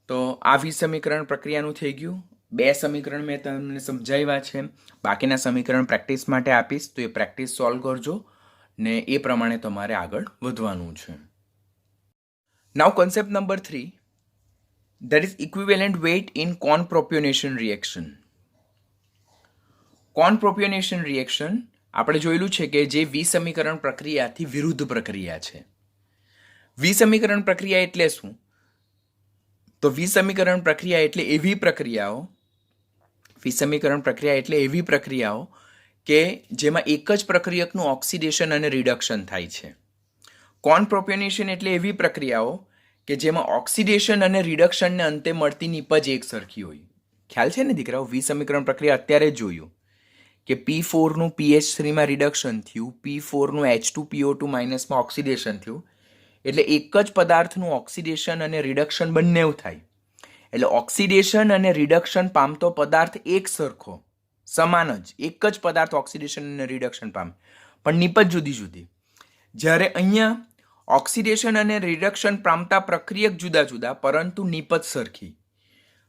તો આ વિસમીકરણ પ્રક્રિયાનું થઈ ગયું. 2 સમીકરણ મેં તમને સમજાવ્યા છે, બાકીના સમીકરણ પ્રેક્ટિસ માટે આપીશ, તો એ પ્રેક્ટિસ સોલ્વ કરજો ને એ પ્રમાણે તમારે આગળ વધવાનું છે. નાઉ concept number 3, that is equivalent weight in Cohn-Propionation reaction. Cohn-Propionation reaction આપણે જોયેલું છે કે જે વિસમીકરણ પ્રક્રિયાથી વિરુદ્ધ પ્રક્રિયા છે. વિસમીકરણ પ્રક્રિયા એટલે શું? તો વિસમીકરણ પ્રક્રિયા એટલે એવી પ્રક્રિયાઓ કે જેમાં એક જ પ્રક્રિયકનું ઓક્સિડેશન અને રિડક્શન થાય છે. કોન-પ્રોપિયોનેશન એટલે એવી પ્રક્રિયાઓ કે જેમાં ઓક્સિડેશન અને રિડક્શનને અંતે મળતી નીપજ એક સરખી હોય. ખ્યાલ છે ને દીકરાઓ? વિસમીકરણ પ્રક્રિયા અત્યારે જ જોયું કે P4નું PH3માં રિડક્શન થયું, P4નું H2PO2 માઇનસમાં ઓક્સિડેશન થયું, એટલે એક જ પદાર્થનું ઓક્સિડેશન અને રિડક્શન બંને થાય. એટલે ઓક્સિડેશન અને રિડક્શન પામતો પદાર્થ એક સરખો, સમાન જ, એક જ પદાર્થ ઓક્સિડેશન અને રિડક્શન પામે, પણ નીપજ જુદી જુદી. જ્યારે અહીંયા ઓક્સિડેશન અને રિડક્શન પામતા પ્રક્રિયક જુદા જુદા પરંતુ નીપજ સરખી.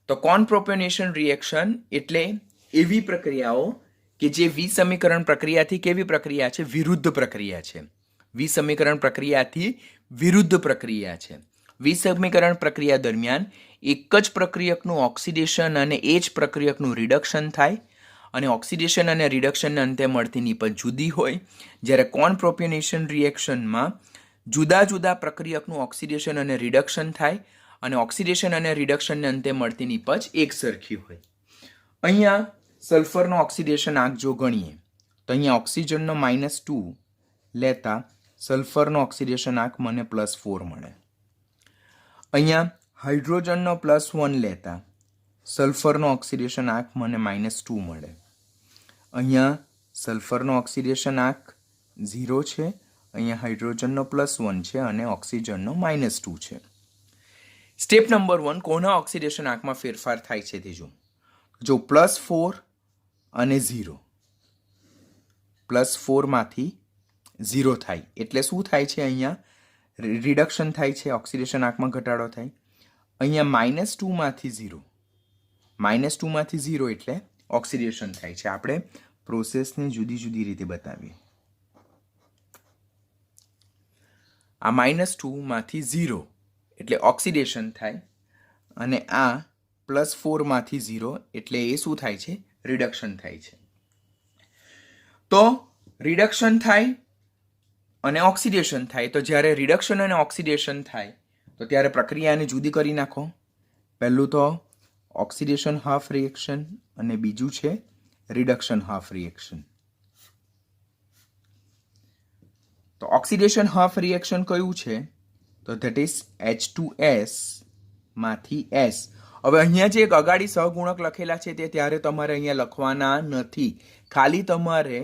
તો કોન-પ્રોપિયોનેશન રિએક્શન એટલે એવી પ્રક્રિયાઓ કે જે વિસમીકરણ પ્રક્રિયાથી કેવી પ્રક્રિયા છે? વિરુદ્ધ પ્રક્રિયા છે. વિસમીકરણ પ્રક્રિયાથી વિરુદ્ધ પ્રક્રિયા છે. વિસમીકરણ પ્રક્રિયા દરમિયાન એક જ પ્રક્રિયકનું ઓક્સિડેશન અને એ જ પ્રક્રિયકનું રિડક્શન થાય અને ઓક્સિડેશન અને રિડક્શનને અંતે મળતી નીપજ જુદી હોય. જ્યારે કોન-પ્રોપિયોનેશન રિએક્શનમાં જુદા જુદા પ્રક્રિયકનું ઓક્સિડેશન અને રિડક્શન થાય અને ઓક્સિડેશન અને રિડક્શનને અંતે મળતી નીપજ એક સરખી હોય. અહીંયા સલ્ફરનો ઓક્સિડેશન આંક જો ગણીએ તો અહીંયા ઓક્સિજનનો -2 લેતા સલ્ફરનો ઓક્સિડેશન આંક મને +4 મળે. અહીંયા હાઇડ્રોજનનો +1 લેતા સલ્ફરનો ઓક્સિડેશન આંક મને -2 મળે. અહીંયા સલ્ફરનો ઓક્સિડેશન આંક 0 છે, અહીંયા હાઇડ્રોજનનો +1 છે અને ઓક્સિજનનો -2 છે. સ્ટેપ નંબર 1, કોના ઓક્સિડેશન આંકમાં ફેરફાર થાય છે તે જો +4 અને 0, +4માંથી 0 થાય એટલે શું થાય છે? અહીંયા રિડક્શન થાય છે, ઓક્સિડેશન આંકમાં ઘટાડો થાય. અહીંયા -2માંથી 0, -2માંથી 0 એટલે ઓક્સિડેશન થાય છે. આપણે પ્રોસેસને જુદી જુદી રીતે બતાવીએ. આ -2માંથી 0 એટલે ઓક્સિડેશન થાય અને આ +4માંથી 0 એટલે એ શું થાય છે? રિડક્શન થાય છે. તો રિડક્શન થાય અને ઓક્સિડેશન થાય. તો જ્યારે રિડક્શન અને ઓક્સિડેશન થાય તો ત્યારે પ્રક્રિયાને જુદી કરી નાખો. પહેલું તો ઓક્સિડેશન હાફ રિએક્શન અને બીજું છે રિડક્શન હાફ રિએક્શન. તો ઓક્સિડેશન હાફ રિએક્શન કયું છે? તો ધેટ ઇઝ H2S માંથી S. હવે અહીંયા જે એક અગાડી સહગુણક લખેલા છે તે ત્યારે તમારે અહીંયા લખવાના નથી. ખાલી તમારે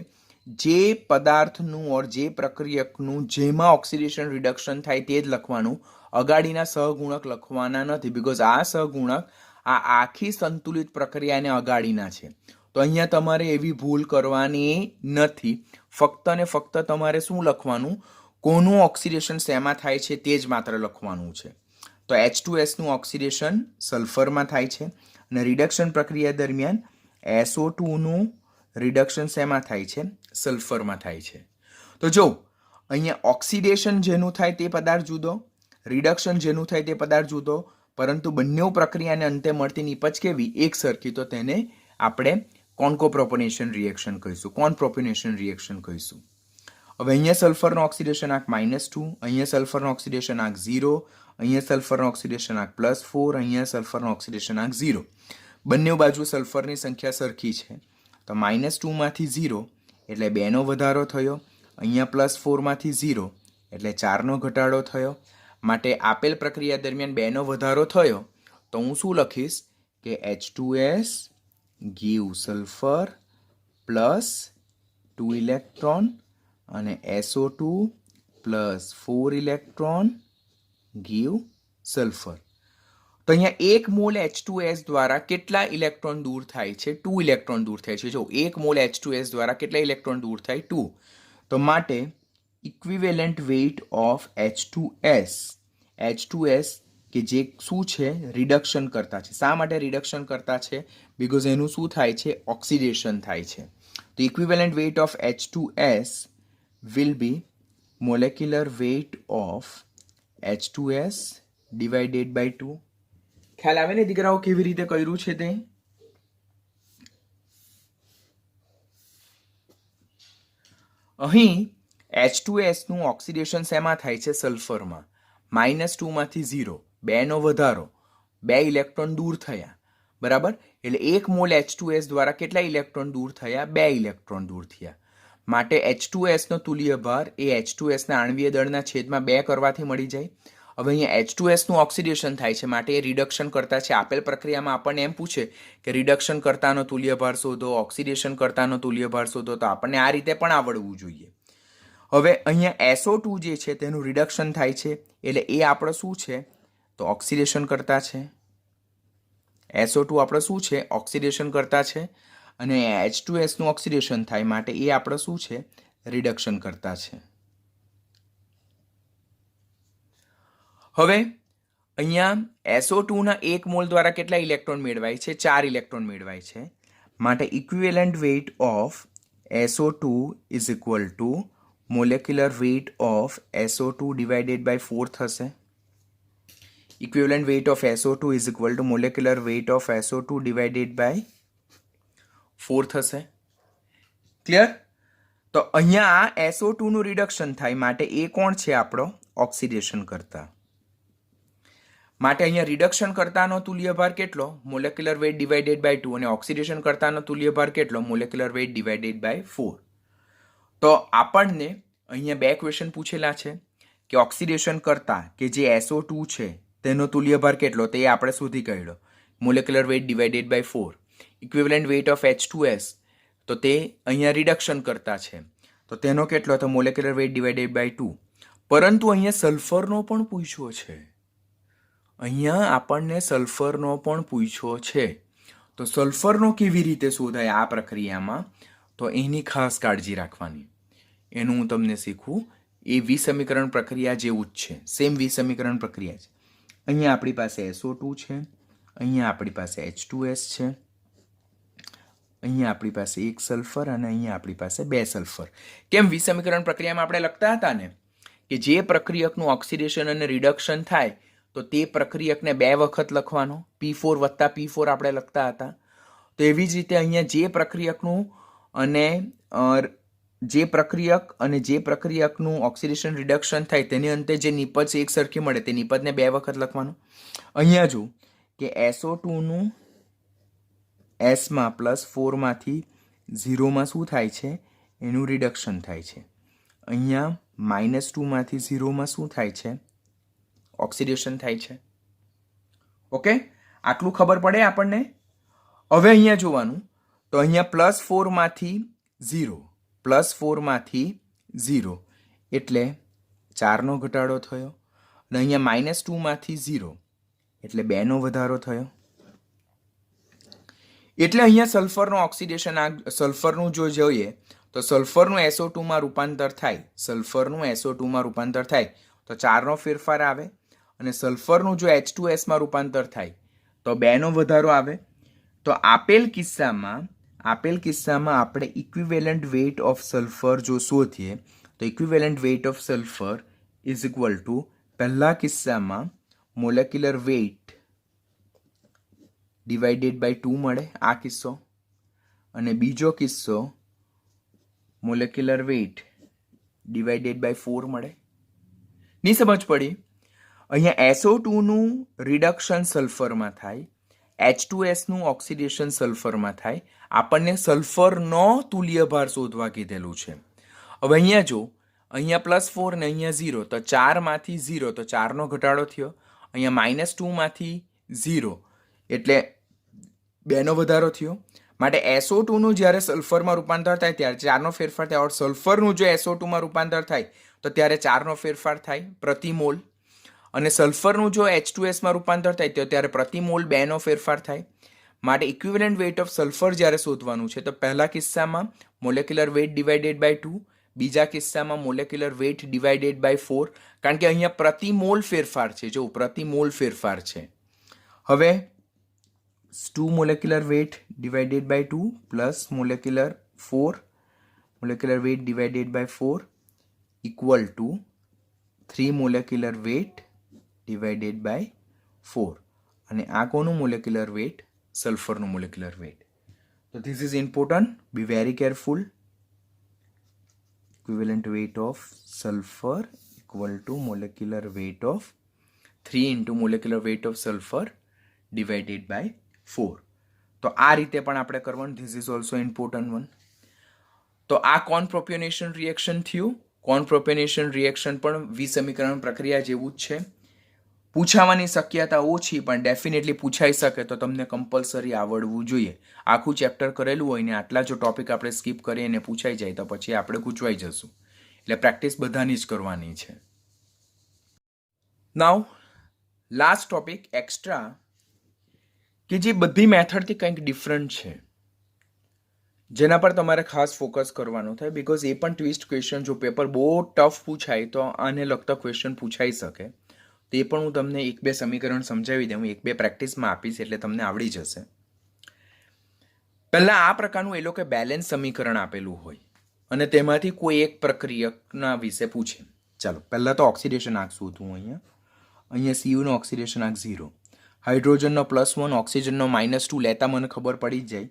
જે પદાર્થનું ઓર જે પ્રક્રિયકનું જેમાં ઓક્સિડેશન રિડક્શન થાય તે જ લખવાનું. અગાડીના સહગુણક લખવાના નથી, બીકોઝ આ સહગુણક આ આખી સંતુલિત પ્રક્રિયાને અગાડીના છે. તો અહીંયા તમારે એવી ભૂલ કરવાની નથી. ફક્ત ને ફક્ત તમારે શું લખવાનું, કોનું ઓક્સિડેશન શેમાં થાય છે તે જ માત્ર લખવાનું છે. તો H2S નું ઓક્સિડેશન સલ્ફરમાં થાય છે અને રિડક્શન પ્રક્રિયા દરમિયાન SO2 નું રિડક્શન શેમાં થાય છે, સલ્ફરમાં થાય છે. તો જો અહીંયા ઓક્સિડેશન જેનું થાય તે પદાર્થ જુદો, રિડક્શન જેનું થાય તે પદાર્થ જુદો, પરંતુ બંને પ્રક્રિયાને અંતે મળતી નિપજ કેવી, એક સરખી. તો તેને આપણે કોન્કોપ્રોપોનેશન રિએક્શન કહીશું, કોનપ્રોપોનેશન રિએક્શન કહીશું. હવે અહીંયા સલ્ફરનો ઓક્સિડેશન આંક -2, અહીંયા સલ્ફરનો ઓક્સિડેશન આંક 0, અહીંયા સલ્ફરનો ઓક્સિડેશન આંક +4, અહીંયા સલ્ફરનો ઓક્સિડેશન આંક 0. બંને બાજુ સલ્ફરની સંખ્યા સરખી છે. તો -2 માંથી 0 એટલે 2 નો વધારો થયો, અહીંયા +4 માંથી 0 એટલે 4 નો ઘટાડો થયો. માટે આપેલ પ્રક્રિયા દરમિયાન 2 નો વધારો થયો. તો હું શું લખીશ કે H2S give sulfur +2 ઇલેક્ટ્રોન અને SO2 +4 ઇલેક્ટ્રોન give sulfur. તો અહીંયા 1 મોલ H2S દ્વારા કેટલા ઇલેક્ટ્રોન દૂર થાય છે, 2 ઇલેક્ટ્રોન દૂર થાય છે. જો 1 મોલ H2S દ્વારા કેટલા ઇલેક્ટ્રોન દૂર થાય, 2. તો માટે ઇક્વિવેલન્ટ વેઇટ ઓફ H2S કે જે શું છે, રિડક્શન કરતા છે. શા માટે રિડક્શન કરતા છે? બીકોઝ એનું શું થાય છે, ઓક્સિડેશન થાય છે. તો equivalent weight of H2S will be molecular weight of H2S divided by 2. ખ્યાલ આવે ને દીકરાઓ કેવી રીતે કર્યું છે તે? અહીં H2S નું ઓક્સિડેશન શેમાં થાય છે, સલ્ફરમાં. -2 માંથી 0, 2 નો વધારો, 2 ઇલેક્ટ્રોન દૂર થયા, બરાબર. એટલે 1 મોલ H2S દ્વારા કેટલા ઇલેક્ટ્રોન દૂર થયા, 2 ઇલેક્ટ્રોન દૂર થયા. માટે H2S નો તુલ્ય ભાર એ H2S ના આણ્વીય દળના છેદમાં 2 કરવાથી મળી જાય. હવે અહીંયા H2S નું ઓક્સિડેશન થાય છે, માટે એ રિડક્શન કરતા છે. આપેલ પ્રક્રિયામાં આપણને એમ પૂછે કે રિડક્શન કરતાનો તુલ્ય ભાર શોધો, ઓક્સિડેશન કરતાનો તુલ્ય ભાર શોધો. તો આપણને આ રીતે પણ આવડવું જોઈએ. હવે અહીંયા SO2 જે છે તેનું રિડક્શન થાય છે, એટલે એ આપણો શું છે, તો ઓક્સિડેશન કરતા છે. SO2 આપણો શું છે, ઓક્સિડેશન કરતા છે. અને H2S નું ઓક્સિડેશન થાય, માટે એ આપણો શું છે, રિડક્શન કરતા છે. હવે અહીંયા SO2 ના 1 મોલ દ્વારા કેટલા ઇલેક્ટ્રોન મેળવાય છે, 4 ઇલેક્ટ્રોન મેળવાય છે. માટે equivalent weight of SO2 is equal to molecular weight of SO2 divided by 4 થશે. Equivalent weight of SO2 is equal to molecular weight of SO2 divided by 4 થશે. ક્લિયર? તો અહીંયા આ SO2 નું રિડક્શન થાય, માટે એ કોણ છે, આપણો ઓક્સિડેશન કરતા. માટે અહીંયા રિડક્શન કરતાનો તુલ્ય ભાર કેટલો, મોલેક્યુલર વેઇટ ડિવાઇડેડ બાય 2, અને ઓક્સિડેશન કરતાનો તુલ્ય ભાર કેટલો, મોલેક્યુલર વેઇટ ડિવાઇડેડ બાય 4. તો આપણને અહીંયા 2 ક્વેશ્ચન પૂછેલા છે કે ઓક્સિડેશન કરતા કે જે SO2 છે તેનો તુલ્ય ભાર કેટલો, તે આપણે શોધી કાઢ્યો, molecular weight divided by 4. Equivalent weight of H2S, તો તે અહીંયા રિડક્શન કરતા છે, તો તેનો કેટલો, તો મોલેક્યુલર વેઇટ ડિવાઇડેડ બાય 2. પરંતુ અહીંયા સલ્ફરનો પણ પૂછ્યો છે, અહીંયા આપણને સલ્ફરનો પણ પૂછ્યો છે. તો સલ્ફરનો કેવી રીતે શોધાય આ પ્રક્રિયામાં, તો એની ખાસ કાળજી રાખવાની. એનું હું તમને શીખવું. એ વિસમીકરણ પ્રક્રિયા જેવું જ છે, સેમ વિસમીકરણ પ્રક્રિયા છે. અહીંયા આપણી પાસે SO2 છે, અહીંયા આપણી પાસે H2S છે, અહીંયા આપણી પાસે 1 સલ્ફર અને અહીંયા આપણી પાસે 2 સલ્ફર. કેમ વિસમીકરણ પ્રક્રિયામાં આપણે લખતા હતા ને કે જે પ્રક્રિયકનું ઓક્સિડેશન અને રિડક્શન થાય તો તે પ્રક્રિયકને 2 વખત લખવાનો, P4 વત્તા P4 આપણે લખતા હતા. તો એવી જ રીતે અહીંયા જે પ્રક્રિયકનું ઓક્સિડેશન રિડક્શન થાય તેની અંતે જે નિપજ એક સરખી મળે તે નિપજને 2 વખત લખવાનું. અહીંયા જો કે SO2 નું S માં +4 માંથી 0 માં શું થાય છે, એનું રિડક્શન થાય છે. અહીંયા -2 માંથી 0 માં શું થાય છે, ઓક્સિડેશન થાય છે. ઓકે, આટલું ખબર પડે આપણને. હવે અહીંયા જોવાનું, તો અહીંયા +4 માંથી 0 એટલે 4 નો ઘટાડો થયો, અને અહીંયા -2 માંથી 0 એટલે 2 નો વધારો થયો. એટલે અહીંયા સલ્ફરનો ઓક્સિડેશન સલ્ફરનું જો જોઈએ તો સલ્ફરનું SO2 માં રૂપાંતર થાય, સલ્ફરનું SO2 માં રૂપાંતર થાય તો 4નો ફેરફાર આવે, અને સલ્ફરનું જો H2S માં રૂપાંતર થાય તો 2નો વધારો આવે. તો આપેલ કિસ્સામાં આપણે ઇક્વિવેલન્ટ વેઇટ ઓફ સલ્ફર જો શોધીએ તો equivalent weight of sulphur is equal to પહેલા કિસ્સામાં મોલેક્યુલર વેઇટ ડિવાઇડેડ બાય 2 મળે આ કિસ્સો, અને બીજો કિસ્સો મોલેક્યુલર વેઇટ ડિવાઇડેડ બાય 4 મળે. ની સમજ પડી? અહીંયા SO2 નું રિડક્શન સલ્ફરમાં થાય, H2S નું ઓક્સિડેશન સલ્ફરમાં થાય. આપણને સલ્ફરનો તુલ્યભાર શોધવા કીધેલું છે. હવે અહીંયા જો અહીંયા +4 ને અહીંયા 0, તો 4 માંથી 0 તો 4નો ઘટાડો થયો, અહીંયા -2 માંથી 0 એટલે 2નો વધારો થયો. માટે SO2 નું જ્યારે સલ્ફરમાં રૂપાંતર થાય ત્યારે 4નો ફેરફાર થાય, ઓર સલ્ફરનું જો SO2 માં રૂપાંતર થાય તો ત્યારે 4નો ફેરફાર થાય પ્રતિ મોલ, અને સલ્ફરનું જો H2S માં રૂપાંતર થાય તો ત્યારે પ્રતિ મોલ 2નો ફેરફાર થાય. માટે ઇક્વિવેલન્ટ વેઇટ ઓફ સલ્ફર જ્યારે શોધવાનું છે તો પહેલા કિસ્સામાં મોલેક્યુલર વેઇટ ડિવાઇડેડ બાય 2, બીજા કિસ્સામાં મોલેક્યુલર વેઇટ ડિવાઇડેડ બાય 4, કારણ કે અહીંયા પ્રતિ મોલ ફેરફાર છે, જો પ્રતિ મોલ ફેરફાર છે. હવે 2 molecular weight divided by 2 plus molecular weight divided by 4 equal to 3 molecular weight divided by 4. અને આ કોનું મોલેક્યુલર વેઇટ? સલ્ફરનું મોલેક્યુલર વેઇટ. તો this is important, be very careful. Equivalent weight of sulphur equal to molecular weight of 3 into molecular weight of sulphur divided by 4. તો આ રીતે પણ આપણે કરવાનું. This is also important one. તો આ કોન પ્રોપ્યોનેશન રિએક્શન થયું. કોન પ્રોપ્યોનેશન રિએક્શન પણ વિસમીકરણ પ્રક્રિયા જેવું જ છે. પૂછાવાની શક્યતા ઓછી, પણ ડેફિનેટલી પૂછાઈ શકે તો તમને કમ્પલસરી આવડવું જોઈએ. આખું ચેપ્ટર કરેલું હોય ને આટલા જો ટોપિક આપણે સ્કીપ કરીએ ને પૂછાઈ જાય તો પછી આપણે ગૂંચવાઈ જશું. એટલે પ્રેક્ટિસ બધાની જ કરવાની છે. નાઉ લાસ્ટ ટોપિક એક્સ્ટ્રા, કે જે બધી મેથડથી કંઈક ડિફરન્ટ છે, જેના પર તમારે ખાસ ફોકસ કરવાનું થાય. બીકોઝ એ પણ ટ્વિસ્ટ ક્વેશ્ચન, જો પેપર બહુ ટફ પૂછાય તો આને લગતા ક્વેશ્ચન પૂછાઈ શકે. તે પણ હું તમને 1-2 સમીકરણ સમજાવી દઉં, 1-2 પ્રેક્ટિસમાં આપીશ એટલે તમને આવડી જશે. પહેલાં આ પ્રકારનું એ લોકો બેલેન્સ સમીકરણ આપેલું હોય અને તેમાંથી કોઈ એક પ્રક્રિયકના વિશે પૂછે. ચાલો પહેલાં તો ઓક્સિડેશન આંક શોધું. અહીંયા CU નો ઓક્સિડેશન આંક 0, હાઇડ્રોજનનો +1, ઓક્સિજનનો -2 લેતા મને ખબર પડી જ જાય,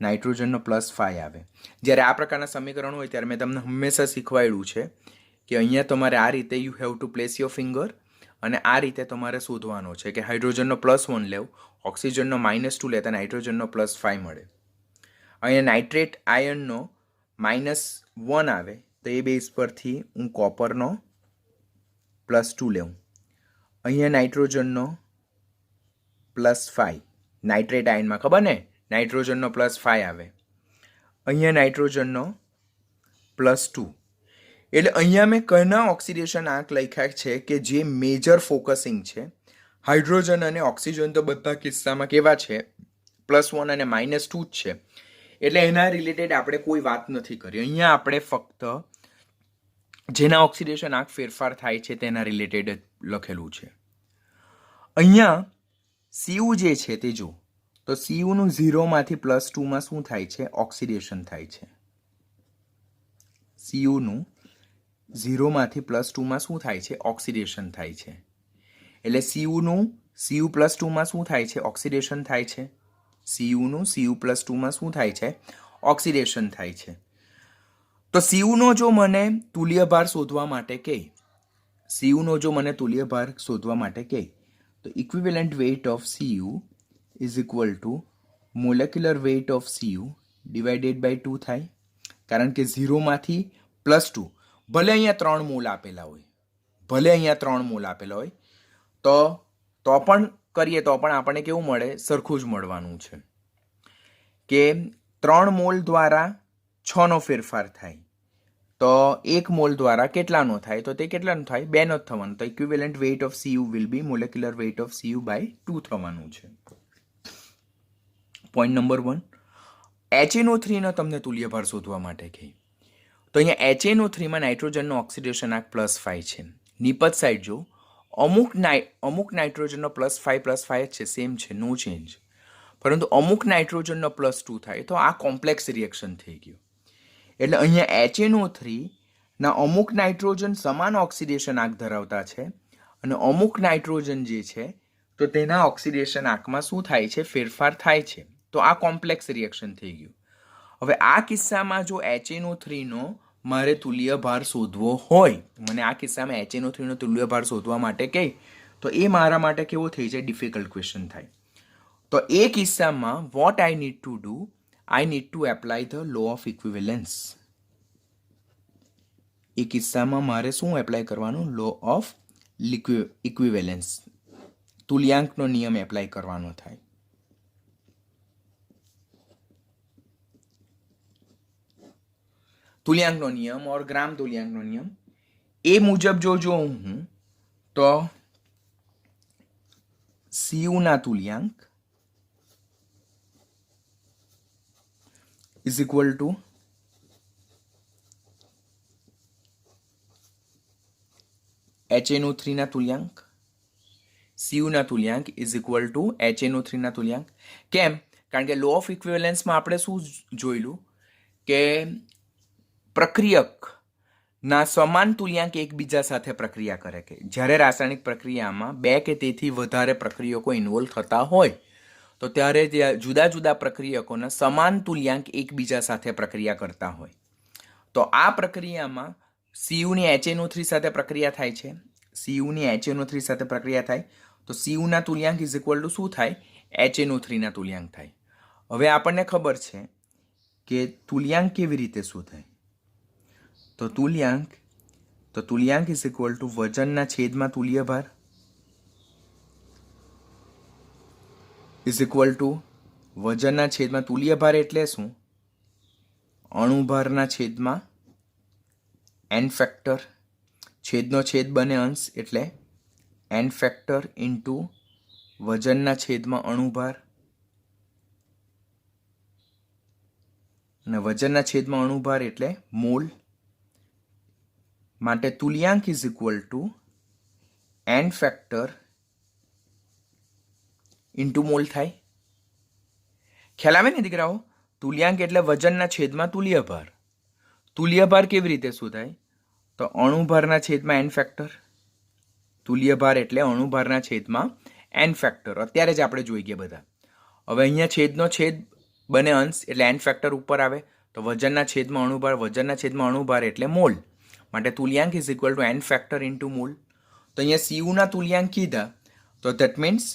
નાઇટ્રોજનનો +5 આવે. જ્યારે આ પ્રકારના સમીકરણ હોય ત્યારે મેં તમને હંમેશા શીખવાડ્યું છે કે અહીંયા તમારે આ રીતે you have to place your finger, અને આ રીતે તમારે શોધવાનો છે કે હાઇડ્રોજનનો +1 લેવું, ઓક્સિજનનો -2 લેતા નાઇટ્રોજનનો +5 મળે. અહીંયા નાઇટ્રેટ આયનનો -1 આવે તો એ બેઝ પરથી હું કોપરનો +2 લેવું. અહીંયા નાઇટ્રોજનનો +5, નાઇટ્રેટ આયનમાં ખબર ને નાઇટ્રોજનનો +5 આવે. અહીંયા નાઇટ્રોજનનો +2. એટલે અહીંયા મેં કના ઓક્સિડેશન આંક લખ્યા છે કે જે મેજર ફોકસિંગ છે. હાઇડ્રોજન અને ઓક્સિજન તો બધા કિસ્સામાં કેવા છે? +1 અને -2 જ છે. એટલે એના રિલેટેડ આપણે કોઈ વાત નથી કરી. અહીંયા આપણે ફક્ત જેના ઓક્સિડેશન આંક ફેરફાર થાય છે તેના રિલેટેડ લખેલું છે. અહીંયા CU જે છે તે જો, તો CU નું 0 માંથી +2 માં શું થાય છે? ઓક્સિડેશન થાય છે. CU નું 0 માંથી +2 માં શું થાય છે? ઓક્સિડેશન થાય છે. એટલે CU નું CU +2 માં શું થાય છે? ઓક્સિડેશન થાય છે. CU નું CU +2 માં શું થાય છે? ઓક્સિડેશન થાય છે. તો CU નો જો મને તુલ્યભાર શોધવા માટે કહે, CU નો જો મને તુલ્યભાર શોધવા માટે કહે તો equivalent weight of CU is equal to molecular weight of CU divided by 2 થાય. કારણ કે 0 માંથી +2, ભલે અહીંયા 3 મોલ આપેલા હોય, તો પણ કરીએ તો પણ આપણને કેવું મળે? સરખું જ મળવાનું છે કે 3 મોલ દ્વારા 6 નો ફેરફાર થાય, તો 1 મોલ દ્વારા કેટલાનો થાય? તો તે કેટલાનો થાય? 2 નો જ થવાનો. તો equivalent weight of CU will be molecular weight of CU by 2 થવાનું છે. Point number 1. HNO3 તમને તુલ્યભાર શોધવા માટે કહે તો અહીંયા HNO3માં નાઇટ્રોજનનો ઓક્સિડેશન આંક +5 છે. નિપજ સાઈડ જો અમુક નાઇટ્રોજનનો +5 જ છે, સેમ છે, નો ચેન્જ. પરંતુ અમુક નાઇટ્રોજનનો +2 થાય તો આ કોમ્પ્લેક્સ રિએક્શન થઈ ગયું. એટલે અહીંયા HNO3 ના અમુક નાઇટ્રોજન સમાન ઓક્સિડેશન આંક ધરાવતા છે અને અમુક નાઇટ્રોજન જે છે તો તેના ઓક્સિડેશન આંકમાં શું થાય છે, ફેરફાર થાય છે. તો આ કોમ્પ્લેક્સ રિએક્શન થઈ ગયું. હવે આ કિસ્સામાં જો HNO3 નો મારે તુલ્યભાર શોધવો હોય, મને આ કિસ્સામાં HNO3 નો તુલ્યભાર શોધવા માટે કહે તો એ મારા માટે કેવો થઈ જાય, ડિફિકલ્ટ ક્વેશ્ચન થાય. તો એ કિસ્સામાં what I need to do, I need to apply the law of equivalence. એ કિસ્સામાં મારે શું એપ્લાય કરવાનું, લો ઓફ ઇક્વિવેલન્સ, તુલ્યાંકનો નિયમ એપ્લાય કરવાનો થાય. તુલ્યાંકનો નિયમ ઓર ગ્રામ તુલ્યાંકનો નિયમ એ મુજબ જો હું તો Cu ના તુલ્યાંક ઇઝ ઇક્વલ ટુ HNO3 ના તુલ્યાંક, Cu ના તુલ્યાંક ઇઝ ઇક્વલ ટુ HNO3 ના તુલ્યાંક. કેમ? કારણ કે લો ઓફ ઇક્વિવેલન્સમાં આપણે શું જોયેલું કે પ્રક્રિયક ના સમાન તુલ્યાંક એકબીજા સાથે પ્રક્રિયા કરે કે જ્યારે રાસાયણિક પ્રક્રિયામાં બે કે તેથી વધારે પ્રક્રિયકો ઇન્વોલ્વ થતા હોય તો ત્યારે જુદા જુદા પ્રક્રિયકોના સમાન તુલ્યાંક એકબીજા સાથે પ્રક્રિયા કરતા હોય. તો આ પ્રક્રિયામાં Cu ની HNO3 સાથે પ્રક્રિયા થાય છે. Cu ની HNO3 સાથે પ્રક્રિયા થાય તો Cu ના તુલ્યાંક ઇઝ ઇક્વલ ટુ શું થાય, HNO3 ના તુલ્યાંક થાય. હવે આપણને ખબર છે કે તુલ્યાંક કેવી રીતે શું થાય. તો તુલ્યાંક ઇઝ ઇક્વલ ટુ વજનના છેદમાં તુલ્યભાર ઇઝ ઇક્વલ ટુ વજનના છેદમાં તુલ્યભાર એટલે શું, અણુભારના છેદમાં n ફેક્ટર, છેદનો છેદ બને અંશ એટલે n ફેક્ટર ઇન્ટુ વજનના છેદમાં અણુભાર અને વજનના છેદમાં અણુભાર એટલે મોલ. માટે તુલ્યાંક ઇઝ ઇક્વલ ટુ n ફેક્ટર ઇન્ટુ મોલ થાય. ખ્યાલ આવે ને દીકરાઓ, તુલ્યાંક એટલે વજનના છેદમાં તુલ્યભાર. તુલ્યભાર કેવી રીતે શું થાય, તો અણુભારના છેદમાં n ફેક્ટર. તુલ્યભાર એટલે અણુભારના છેદમાં n ફેક્ટર. અત્યારે જ આપણે જોઈ ગયા બધા. હવે અહીંયા છેદનો છેદ બને અંશ એટલે n ફેક્ટર ઉપર આવે તો વજનના છેદમાં અણુભાર, વજનના છેદમાં અણુભાર એટલે મોલ. માટે તુલ્યાંક ઇઝ ઇક્વલ ટુ n ફેક્ટર ઇન્ટુ મોલ. તો અહીંયા Cu ના તુલ્યાંક કીધા તો ધેટ મીન્સ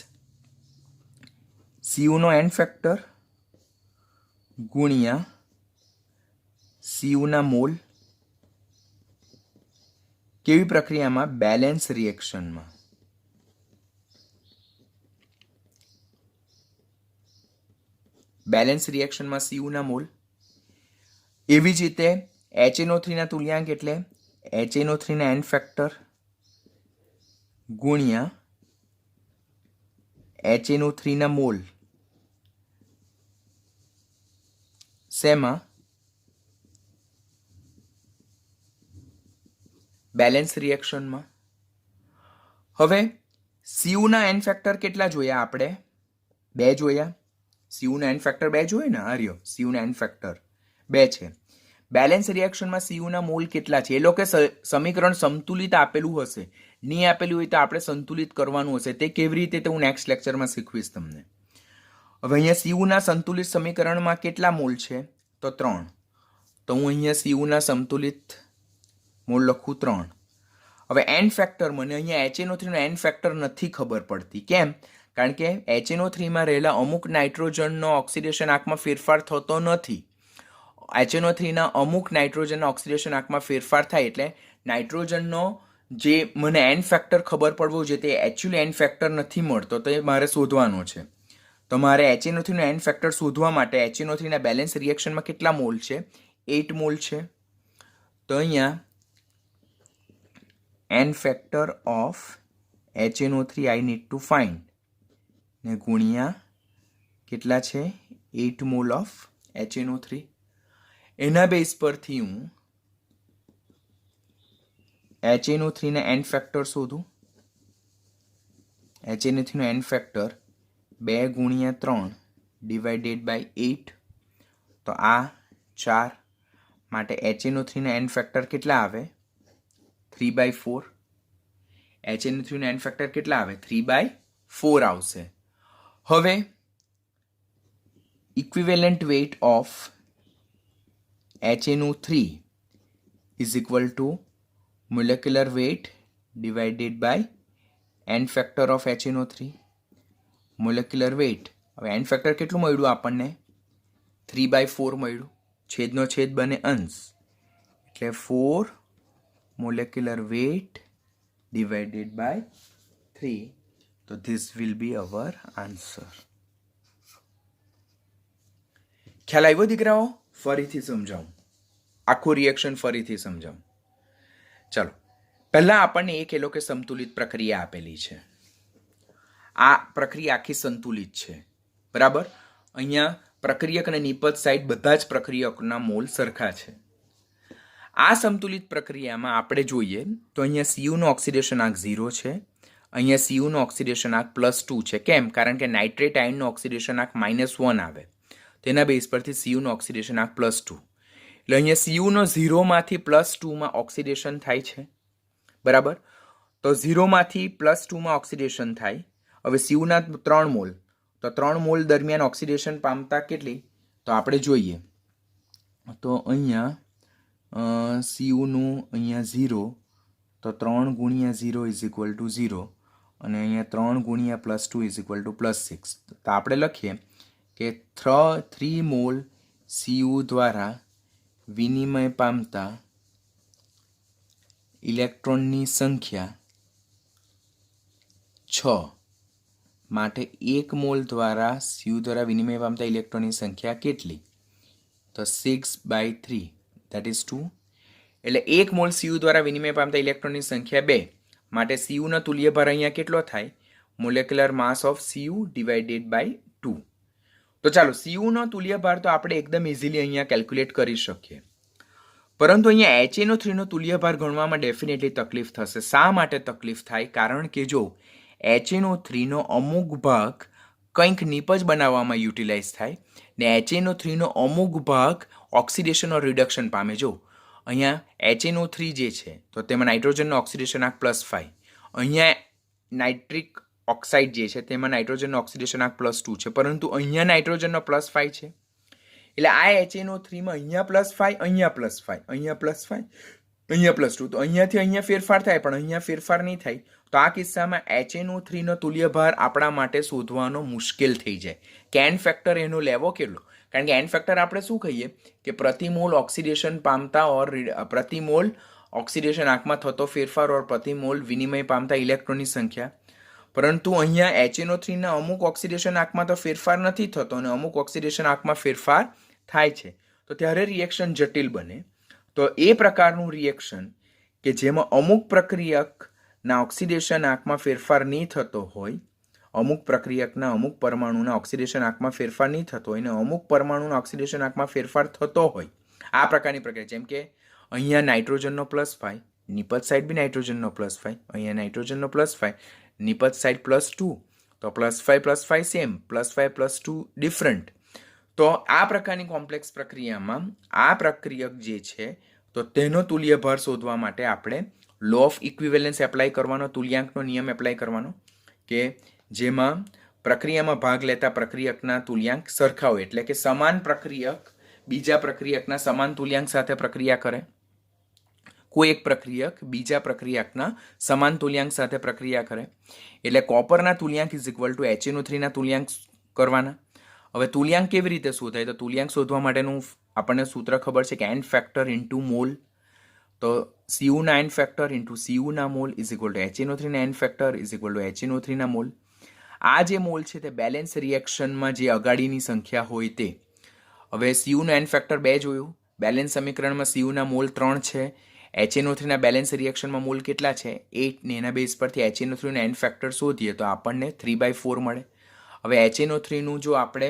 Cu નો n ફેક્ટર ગુણ્યા Cu ના મોલ. કેવી પ્રક્રિયામાં, બેલેન્સ રિએક્શનમાં. બેલેન્સ રિએક્શનમાં Cu ના મોલ. એવી જ રીતે HNO3 ના તુલ્યાંક એટલે HNO3 ના n ફેક્ટર ગુણ્યા HNO3 ના મોલ. શેમાં, બેલેન્સ રિએક્શનમાં. હવે Cu ના n ફેક્ટર કેટલા જોયા આપણે, 2 જોયા. Cu ના n ફેક્ટર 2 જોઈએ ને, આર્યો Cu ના n ફેક્ટર 2 છે. બેલેન્સ રિએક્શનમાં Cu ના મોલ કેટલા છે, એ લોકો સમીકરણ સંતુલિત આપેલું હશે, નહીં આપેલું હોય તો આપણે સંતુલિત કરવાનું હશે. તે કેવી રીતે તે હું નેક્સ્ટ લેક્ચરમાં શીખવીશ તમને. હવે અહીંયા Cu ના સંતુલિત સમીકરણમાં કેટલા મોલ છે, તો 3. તો હું અહીંયા Cu ના સંતુલિત મોલ લખું 3. હવે n ફેક્ટર, મને અહીંયા HNO3 નો n ફેક્ટર નથી ખબર પડતી. કેમ? કારણ કે HNO3 માં રહેલા અમુક નાઇટ્રોજનનો ઓક્સિડેશન આંકમાં ફેરફાર થતો નથી. HNO3 ના અમુક નાઇટ્રોજનના ઓક્સિડેશન આંકમાં ફેરફાર થાય એટલે નાઇટ્રોજનનો જે મને n ફેક્ટર ખબર પડવો જોઈએ તે એકચ્યુઅલી n ફેક્ટર નથી મળતો, તો એ મારે શોધવાનો છે. તો મારે HNO3 નો n ફેક્ટર શોધવા માટે HNO3 ના બેલેન્સ રિએક્શનમાં કેટલા મોલ છે, 8 મોલ છે. તો અહીંયા n factor of HNO3 I need to find ને ગુણ્યા કેટલા છે, 8 મોલ ઓફ HNO3. એના બેઝ પરથી હું HNO3 ના એન ફેક્ટર શોધું. HNO3 નો એન ફેક્ટર 2 ગુણ્યા 3 ડિવાઇડેડ બાય 8. તો આ 4 માટે HNO3 ના એન ફેક્ટર કેટલા આવે? 3/4. HNO3 નો એન ફેક્ટર કેટલા આવે? 3/4 આવશે. હવે equivalent weight of HNO3 is equal to molecular weight divided by n factor of HNO3. molecular weight, હવે n factor કેટલું મળ્યું આપણને? 3/4 મળ્યું. છેદનો છેદ બને અંશ, એટલે 4 molecular weight divided by 3. તો this will be our answer. ખ્યાલ આવ્યો દીકરાઓ? ફરીથી સમજાવું, આખું રિએક્શન ફરીથી સમજાવું. ચલો, પહેલા આપણને એ કહેલો કે સંતુલિત પ્રક્રિયા આપેલી છે. આ પ્રક્રિયા આખી સંતુલિત છે, બરાબર. અહીંયા પ્રક્રિયક અને નિપજ સાઈડ બધા જ પ્રક્રિયકના મોલ સરખા છે. આ સંતુલિત પ્રક્રિયામાં આપણે જોઈએ તો અહીંયા Cu નો ઓક્સિડેશન આંક 0 છે, અહીંયા Cu નો ઓક્સિડેશન આંક +2 છે. કેમ? કારણ કે નાઇટ્રેટ આયનનો ઓક્સિડેશન આંક -1 આવે, તેના બેઝ પરથી Cu નો ઓક્સિડેશન આંક +2. એટલે અહીંયા Cu નો 0માંથી +2માં ઓક્સિડેશન થાય છે, બરાબર. તો 0માંથી +2માં ઓક્સિડેશન થાય. હવે Cu ના 3 મોલ, તો 3 મોલ દરમિયાન ઓક્સિડેશન પામતા કેટલી? તો આપણે જોઈએ તો અહીંયા Cu નું અહીંયા 0, તો 3 ગુણ્યા 0 ઇઝ ઇક્વલ ટુ 0, અને અહીંયા 3 ગુણ્યા +2 ઇઝ ઇક્વલ ટુ +6. તો આપણે લખીએ કે 3 મોલ Cu દ્વારા વિનિમય પામતા ઇલેક્ટ્રોનની સંખ્યા 6 માટે 1 મોલ દ્વારા Cu દ્વારા વિનિમય પામતા ઇલેક્ટ્રોનની સંખ્યા કેટલી? તો 6/3, that is 2. એટલે 1 મોલ Cu દ્વારા વિનિમય પામતા ઇલેક્ટ્રોનની સંખ્યા 2 માટે Cu નો તુલ્યભાર અહીંયા કેટલો થાય? Molecular mass of Cu divided by 2. તો ચાલો, Cu નો તુલ્યભાર તો આપણે એકદમ ઇઝીલી અહીંયા કેલ્ક્યુલેટ કરી શકીએ, પરંતુ અહીંયા HNO3 નો તુલ્યભાર ગણવામાં ડેફિનેટલી તકલીફ થશે. શા માટે તકલીફ થાય? કારણ કે જો HNO3 નો અમુક ભાગ કંઈક નિપજ બનાવવામાં યુટિલાઇઝ થાય ને HNO3 નો અમુક ભાગ ઓક્સિડેશન ઓર રિડક્શન પામે. જો અહીંયા HNO3 જે છે તો તેમાં નાઇટ્રોજનનો ઓક્સિડેશન આંક +5, અહીંયા નાઇટ્રિક ઓક્સાઇડ જે છે તેમાં નાઇટ્રોજનનો ઓક્સિડેશન આંક +2 છે, પરંતુ અહીંયા નાઇટ્રોજનનો +5 છે. એટલે આ HNO3 માં અહીંયા +5, અહીંયા +5, અહીંયા +5, અહીંયા +2, તો અહીંયાથી અહીંયા ફેરફાર થાય, પણ અહીંયા ફેરફાર નહીં થાય. તો આ કિસ્સામાં HNO3 નો તુલ્યભાર આપણા માટે શોધવાનો મુશ્કેલ થઈ જાય કે એન ફેક્ટર એનો લેવો કેટલો. કારણ કે એન ફેક્ટર આપણે શું કહીએ કે પ્રતિ મોલ ઓક્સિડેશન પામતા ઓર પ્રતિ મોલ ઓક્સિડેશન આંકમાં થતો ફેરફાર ઓર પ્રતિ મોલ વિનિમય પામતા ઇલેક્ટ્રોનની સંખ્યા. પરંતુ અહીંયા HNO3 ના અમુક ઓક્સિડેશન આંકમાં તો ફેરફાર નથી થતો અને અમુક ઓક્સિડેશન આંકમાં ફેરફાર થાય છે, તો ત્યારે રિએક્શન જટિલ બને. તો એ પ્રકારનું રિએક્શન કે જેમાં અમુક પ્રક્રિયકના ઓક્સિડેશન આંકમાં ફેરફાર નહીં થતો હોય, અમુક પ્રક્રિયકના અમુક પરમાણુના ઓક્સિડેશન આંકમાં ફેરફાર નહીં થતો હોય અને અમુક પરમાણુના ઓક્સિડેશન આંકમાં ફેરફાર થતો હોય, આ પ્રકારની પ્રક્રિયા. જેમ કે અહીંયા નાઇટ્રોજનનો +5, નિપજ સાઈડ બી નાઇટ્રોજનનો +5, અહીંયા નાઇટ્રોજનનો +5, નિપજ સાઈડ +2, તો +5 સેમ, +5 +2 ડિફરન્ટ. તો આ પ્રકારની કોમ્પ્લેક્સ પ્રક્રિયામાં આ પ્રક્રિયક જે છે તો તેનો તુલ્યભાર શોધવા માટે આપણે લો ઓફ ઇક્વિવેલન્સ એપ્લાય કરવાનો, તુલ્યાંકનો નિયમ એપ્લાય કરવાનો, કે જેમાં પ્રક્રિયામાં ભાગ લેતા પ્રક્રિયકના તુલ્યાંક સરખા હોય, એટલે કે સમાન પ્રક્રિયક બીજા પ્રક્રિયકના સમાન તુલ્યાંક સાથે પ્રક્રિયા કરે. કોઈ એક પ્રક્રિયક બીજા પ્રક્રિયકના સમાન તુલ્યાંક સાથે પ્રક્રિયા કરે, એટલે કોપરના તુલ્યાંક ઇઝ ઇક્વલ ટુ HNO3 ના તુલ્યાંક કરવાના. હવે તુલ્યાંક કેવી રીતે શોધાય? તો તુલ્યાંક શોધવા માટેનું આપણને સૂત્ર ખબર છે કે એન ફેક્ટર ઇન્ટુ મોલ. તો Cu ના એન ફેક્ટર ઇન્ટુ Cu ના mole is equal to HNO3 ના n factor is equal to HNO3 ના મોલ. આ જે મોલ છે તે બેલેન્સ રિએક્શનમાં જે અગાડીની સંખ્યા હોય તે. હવે Cu નો એન ફેક્ટર 2 જોયું, બેલેન્સ સમીકરણમાં Cu ના મોલ 3 છે, HNO3 ના બેલેન્સ રિએક્શનમાં મોલ કેટલા છે? 8, ને એના બેઝ પરથી HNO3 નો એન ફેક્ટર શોધીએ તો આપણને 3/4 મળે. હવે HNO3 નું જો આપણે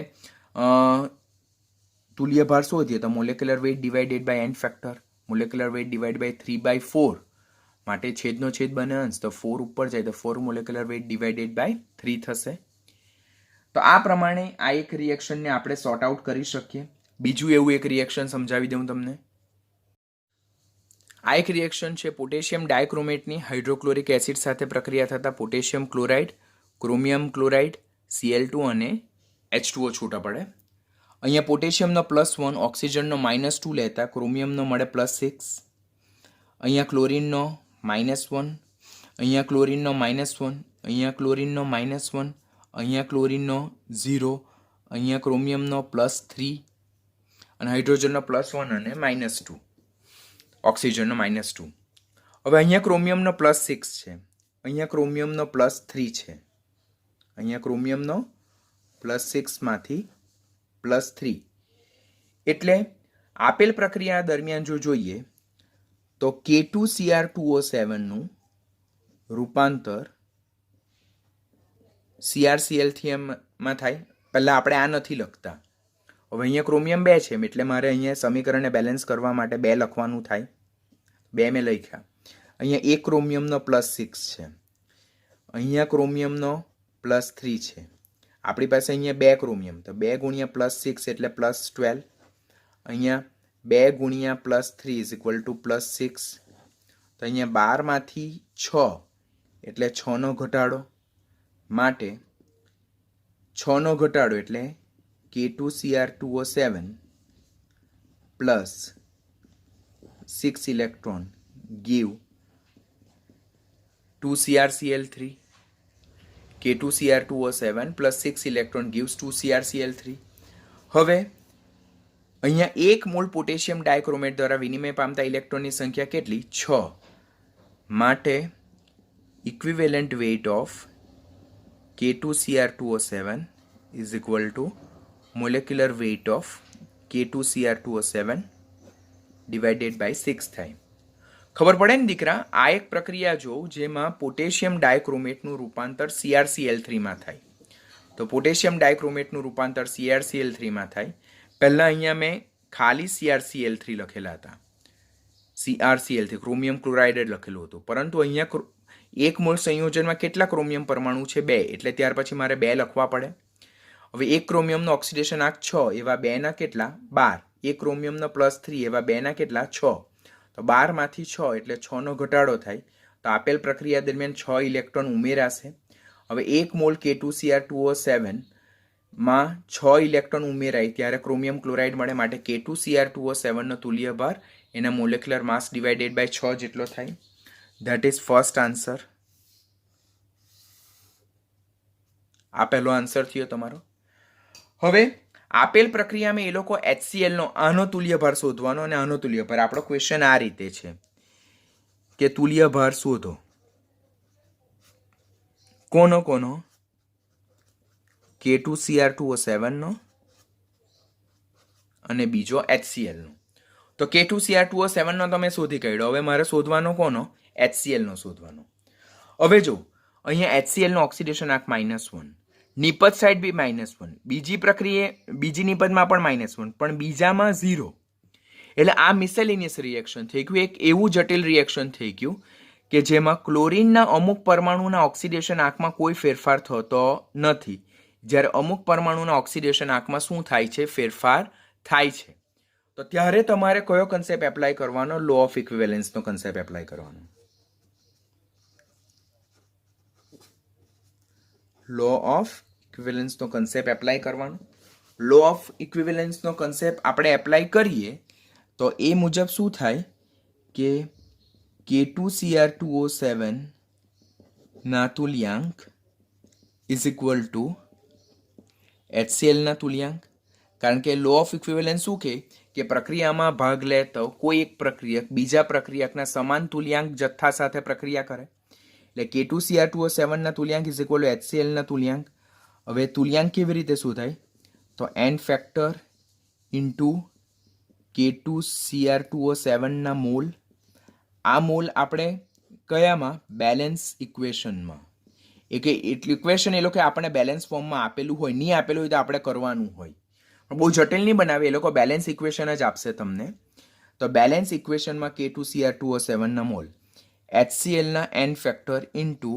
તુલ્ય ભાર શોધીએ તો molecular weight divided by n factor, molecular weight divide by 3/4 માટે છેદનો છેદ બને અંશ, તો 4 ઉપર જાય તો 4 મોલેક્યુલર વેઇટ ડિવાઇડેડ બાય 3 થશે. તો આ પ્રમાણે આ એક રિએક્શનને આપણે સોર્ટ આઉટ કરી શકીએ. બીજું એવું એક રિએક્શન સમજાવી દઉં તમને. આ એક રિએક્શન છે પોટેશિયમ ડાયક્રોમેટની હાઇડ્રોક્લોરિક એસિડ સાથે પ્રક્રિયા થતાં potassium chloride, chromium chloride, Cl2 અને H2O છૂટા પડે. અહીંયા પોટેશિયમનો +1, ઓક્સિજનનો -2 લેતા ક્રોમિયમનો મળે +6, અહીંયા ક્લોરિનનો -1, અહીંયા ક્લોરિનનો -1, અહીંયા ક્લોરિનનો -1, અહીંયા ક્લોરિનનો 0, અહીંયા ક્રોમિયમનો +3 અને હાઇડ્રોજનનો +1 અને -2, ઓક્સિજનનો -2. હવે અહીંયા ક્રોમિયમનો +6 છે, અહીંયા ક્રોમિયમનો +3 છે, અહીંયા ક્રોમિયમનો +6 માંથી +3. એટલે આપેલ પ્રક્રિયા દરમિયાન જો જોઈએ તો K2Cr2O7નું રૂપાંતર CrCl3માં થાય. પહેલાં આપણે આ નથી લખતા. હવે અહીંયા ક્રોમિયમ 2 છે એટલે મારે અહીંયા સમીકરણને બેલેન્સ કરવા માટે 2 લખવાનું થાય. 2 મેં લખ્યા. અહીંયા એક ક્રોમિયમનો +6 છે, અહીંયા ક્રોમિયમનો +3 છે. આપણી પાસે અહીંયા 2 ક્રોમિયમ, તો 2 ગુણ્યા +6 એટલે +12. અહીંયા 2 ગુણ્યા +3 +6. તો અહીંયા 12માંથી 6 એટલે 6નો ઘટાડો, માટે 6નો ઘટાડો એટલે K2Cr2O7 plus 6 electron give 2CrCl3. K2Cr2O7 plus 6 electron gives 2CrCl3. હવે અહીંયા 1 મોલ પોટેશિયમ ડાયક્રોમેટ દ્વારા વિનિમય પામતા ઇલેક્ટ્રોનની સંખ્યા કેટલી? 6. માટે equivalent weight of K2Cr2O7 is equal to molecular weight of K2Cr2O7 divided by 6 થાય. ખબર પડે ને દીકરા? આ એક પ્રક્રિયા જોઉં જેમાં પોટેશિયમ ડાયક્રોમેટનું રૂપાંતર CrCl3માં થાય. તો પોટેશિયમ ડાયક્રોમેટનું રૂપાંતર CrCl3માં થાય. પહેલાં અહીંયા મેં ખાલી CrCl3 લખેલા હતા, CrCl3 ક્રોમિયમ ક્લોરાઇડ લખેલું હતું, પરંતુ અહીંયા 1 મોલ સંયોજનમાં કેટલા ક્રોમિયમ પરમાણુ છે? 2. એટલે ત્યાર પછી મારે 2 લખવા પડે. હવે એક ક્રોમિયમનો ઓક્સિડેશન આંક 6, એવા 2ના કેટલા? 12. એક ક્રોમિયમનો +3, એવા 2ના કેટલા? 6. તો 12માંથી 6 એટલે 6નો ઘટાડો થાય. તો આપેલ પ્રક્રિયા દરમિયાન 6 ઇલેક્ટ્રોન ઉમેરાશે. હવે 1 મોલ K2Cr2O7 માં 6 ઇલેક્ટ્રોન ઉમેરાય ત્યારે ક્રોમિયમ ક્લોરાઇડ મળે. માટે K2Cr2O7નો તુલ્ય ભાર એના મોલેક્યુલર માસ ડિવાઇડેડ બાય 6 જેટલો થાય. That is first answer. આ પહેલો આન્સર થયો તમારો. હવે આપેલ પ્રક્રિયામાં એ લોકો HClનો આનો તુલ્ય ભાર શોધવાનો અને આનો તુલ્ય ભાર. આપણો ક્વેશ્ચન આ રીતે છે કે તુલ્ય ભાર શોધો. કોનો કોનો? K2Cr2O7નો અને બીજો HClનો. તો K2Cr2O7નો તમે શોધી કાઢ્યો. હવે મારે શોધવાનો કોનો? HClનો શોધવાનો. હવે જો અહીંયા HClનો ઓક્સિડેશન આંક -1, નિપજ સાઈડ બી -1, બીજી નિપજમાં પણ -1, પણ બીજામાં 0. એટલે આ મિસેલિનિયસ રિએક્શન થઈ ગયું. એક એવું જટિલ રિએક્શન થઈ ગયું કે જેમાં ક્લોરિનના અમુક પરમાણુના ઓક્સિડેશન આંકમાં કોઈ ફેરફાર થતો નથી, જ્યારે અમુક પરમાણુના ઓક્સિડેશન આંકમાં શું થાય છે? ફેરફાર થાય છે. તો ત્યારે તમારે કયો કન્સેપ્ટ એપ્લાય કરવાનો? લો ઓફ ઇક્વિવેલન્સનો કન્સેપ્ટ એપ્લાય કરવાનો. લો ઓફ ઇક્વિવેલન્સનો કન્સેપ્ટ એપ્લાય કરવાનો. લો ઓફ ઇક્વિવેલન્સનો કન્સેપ્ટ આપણે એપ્લાય કરીએ તો એ મુજબ શું થાય કે K2Cr2O7 ના તુલ્યાંક ઇઝ ઇક્વલ ટુ HClના તુલ્યાંક. કારણ કે લો ઓફ ઇક્વિવેલન્સ શું કે પ્રક્રિયામાં ભાગ લે તો કોઈ એક પ્રક્રિયક બીજા પ્રક્રિયકના સમાન તુલ્યાંક જથ્થા સાથે પ્રક્રિયા કરે. એટલે K2Cr2O7ના તુલ્યાંક ઇઝ ઇક્વલ ટુ HClના તુલ્યાંક. હવે તુલ્યાંક કેવી રીતે શું થાય? તો n ફેક્ટર ઇન્ટુ K2Cr2O7ના મોલ. આ મોલ આપણે કયામાં? બેલેન્સ ઇક્વેશનમાં. એ કે ઇક્વેશન એ લોકો આપણે બેલેન્સ ફોર્મમાં આપેલું હોય, નહીં આપેલું હોય તો આપણે કરવાનું હોય. બહુ જટિલ નહીં બનાવે, એ લોકો બેલેન્સ ઇક્વેશન જ આપશે તમને. તો બેલેન્સ ઇક્વેશનમાં K2Cr2O7 મોલ, HClના n ફેક્ટર ઇન્ટુ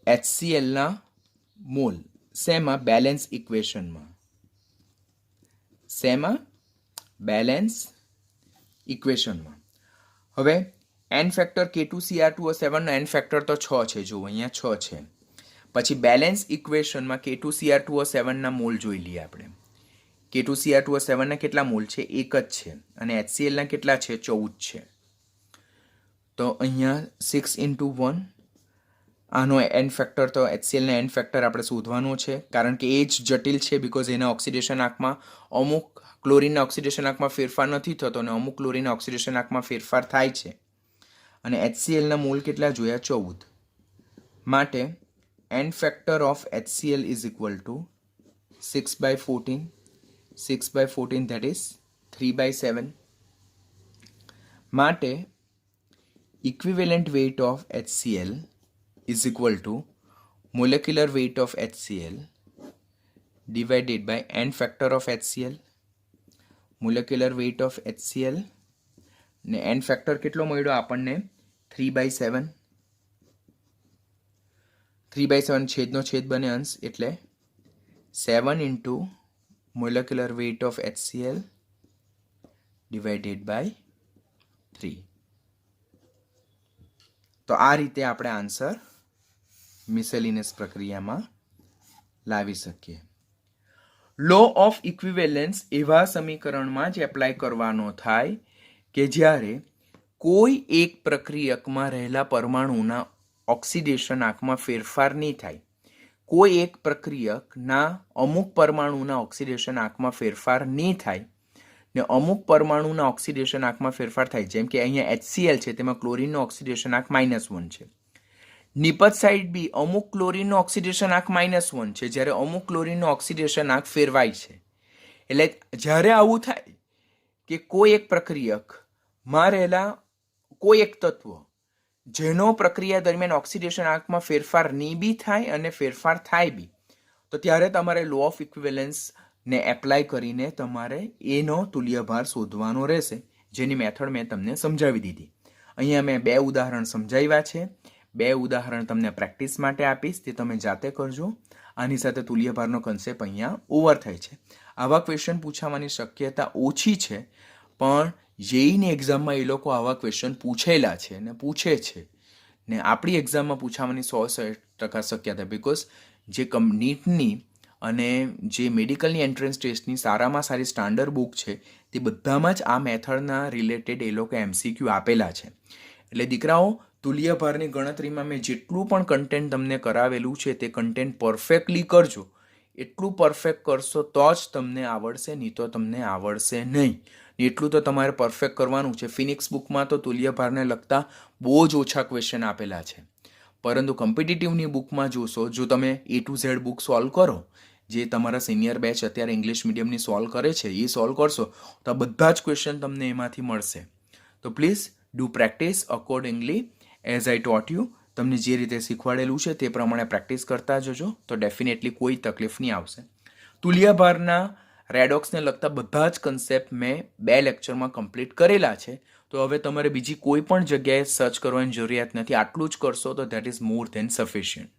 HClના મોલ. શેમાં? બેલેન્સ ઇક્વેશનમાં. શેમાં? બેલેન્સ ઇક્વેશનમાં. હવે n ફેક્ટર K2Cr2O7 નો n ફેક્ટર તો 6 છે, જુઓ અહીંયા 6 છે. પછી બેલેન્સ ઇક્વેશનમાં K2Cr2O7 ના મોલ જોઈ લઈએ આપણે. K2Cr2O7 ના કેટલા મોલ છે? 1 જ છે. અને HCl ના કેટલા છે? 14 છે. તો અહીંયા 6 into 1, આનો n ફેક્ટર, તો HCl ના n ફેક્ટર આપણે શોધવાનો છે, કારણ કે એ જ જટિલ છે, બીકોઝ એના ઓક્સિડેશન આંકમાં અમુક ક્લોરીનના ઓક્સિડેશન આંકમાં ફેરફાર નથી થતો અને અમુક ક્લોરીનના ઓક્સિડેશન આંકમાં ફેરફાર થાય છે. અને HCl ના મોલ કેટલા જોયા? 14. માટે n factor of HCl is equal to 6/14. 6/14 that is 3/7. માટે equivalent weight of HCl is equal to molecular weight of HCl divided by n factor of HCl. molecular weight of HCl ને n ફેક્ટર કેટલો મળ્યો આપણને? 3/7. 3/7 છેદનો છેદ બને અંશ, એટલે 7 into molecular weight of HCl divided by 3. તો આ રીતે આપણે આન્સર મિસેલિનિયસ પ્રક્રિયામાં લાવી શકીએ. લો ઓફ ઇક્વિવેલન્સ એવા સમીકરણમાં જ એપ્લાય કરવાનો થાય કે જ્યારે કોઈ એક પ્રક્રિયકમાં રહેલા પરમાણુના ઓક્સિડેશન આંકમાં ફેરફાર નહીં થાય. કોઈ એક પ્રક્રિયકના અમુક પરમાણુના ઓક્સિડેશન આંકમાં ફેરફાર નહીં થાય ને અમુક પરમાણુના ઓક્સિડેશન આંકમાં ફેરફાર થાય. જેમ કે અહીંયા HCl છે, તેમાં ક્લોરીનનો ઓક્સિડેશન આંક -1 છે. નિપજ સાઈડ બી અમુક ક્લોરીનનો ઓક્સિડેશન આંક -1 છે, જ્યારે અમુક ક્લોરીનનો ઓક્સિડેશન આંક ફેરવાય છે. એટલે જ્યારે આવું થાય કે કોઈ એક પ્રક્રિયકમાં રહેલા કોઈ એક તત્વ જેનો પ્રક્રિયા દરમિયાન ઓક્સિડેશન આંકમાં ફેરફાર નહીં બી થાય અને ફેરફાર થાય બી, તો ત્યારે તમારે લો ઓફ ઇક્વિવેલન્સને એપ્લાય કરીને તમારે એનો તુલ્યભાર શોધવાનો રહેશે, જેની મેથડ મેં તમને સમજાવી દીધી. અહીંયા મેં 2 ઉદાહરણ સમજાવ્યા છે. 2 ઉદાહરણ તમને પ્રેક્ટિસ માટે આપીશ, તે તમે જાતે કરજો. આની સાથે તુલ્યભારનો કન્સેપ્ટ અહીંયા ઓવર થાય છે. આવા ક્વેશ્ચન પૂછાવાની શક્યતા ઓછી છે, પણ જેઈની એક્ઝામમાં એ લોકો આવા ક્વેશ્ચન પૂછેલા છે ને પૂછે છે, ને આપણી એક્ઝામમાં પૂછાવાની 100% શક્યતા, બીકોઝ જે નીટની અને જે મેડિકલની એન્ટ્રન્સ ટેસ્ટની સારામાં સારી સ્ટાન્ડર્ડ બુક છે, તે બધામાં જ આ મેથડના રિલેટેડ એ લોકો MCQ આપેલા છે. એટલે દીકરાઓ, તુલ્યભારની ગણતરીમાં મેં જેટલું પણ કન્ટેન્ટ તમને કરાવેલું છે તે કન્ટેન્ટ પરફેક્ટલી કરજો. એટલું પરફેક્ટ કરશો તો જ તમને આવડશે, નહીં તો તમને આવડશે નહીં. એટલું તો તમારે પરફેક્ટ કરવાનું છે. ફિનિક્સ બુકમાં તો તુલ્યભારને લગતા બહુ જ ઓછા ક્વેશ્ચન આપેલા છે, પરંતુ કોમ્પિટિટિવની બુકમાં જોશો, જો તમે A to Z book solve કરો, જે તમારા સિનિયર બેચ અત્યારે ઇંગ્લિશ મીડિયમની સોલ્વ કરે છે, એ સોલ્વ કરશો તો બધા જ ક્વેશ્ચન તમને એમાંથી મળશે. તો please do practice accordingly as I taught you. તમને જે રીતે શીખવાડેલું છે તે પ્રમાણે પ્રેક્ટિસ કરતા જજો, તો ડેફિનેટલી કોઈ તકલીફ નહીં આવશે. તુલ્યભારના રેડોક્સને લગતા બધા જ કન્સેપ્ટ મેં 2 લેક્ચરમાં કમ્પ્લીટ કરેલા છે. તો હવે તમારે બીજી કોઈ પણ જગ્યાએ સર્ચ કરવાની જરૂરિયાત નથી. આટલું જ કરશો તો that is more than sufficient.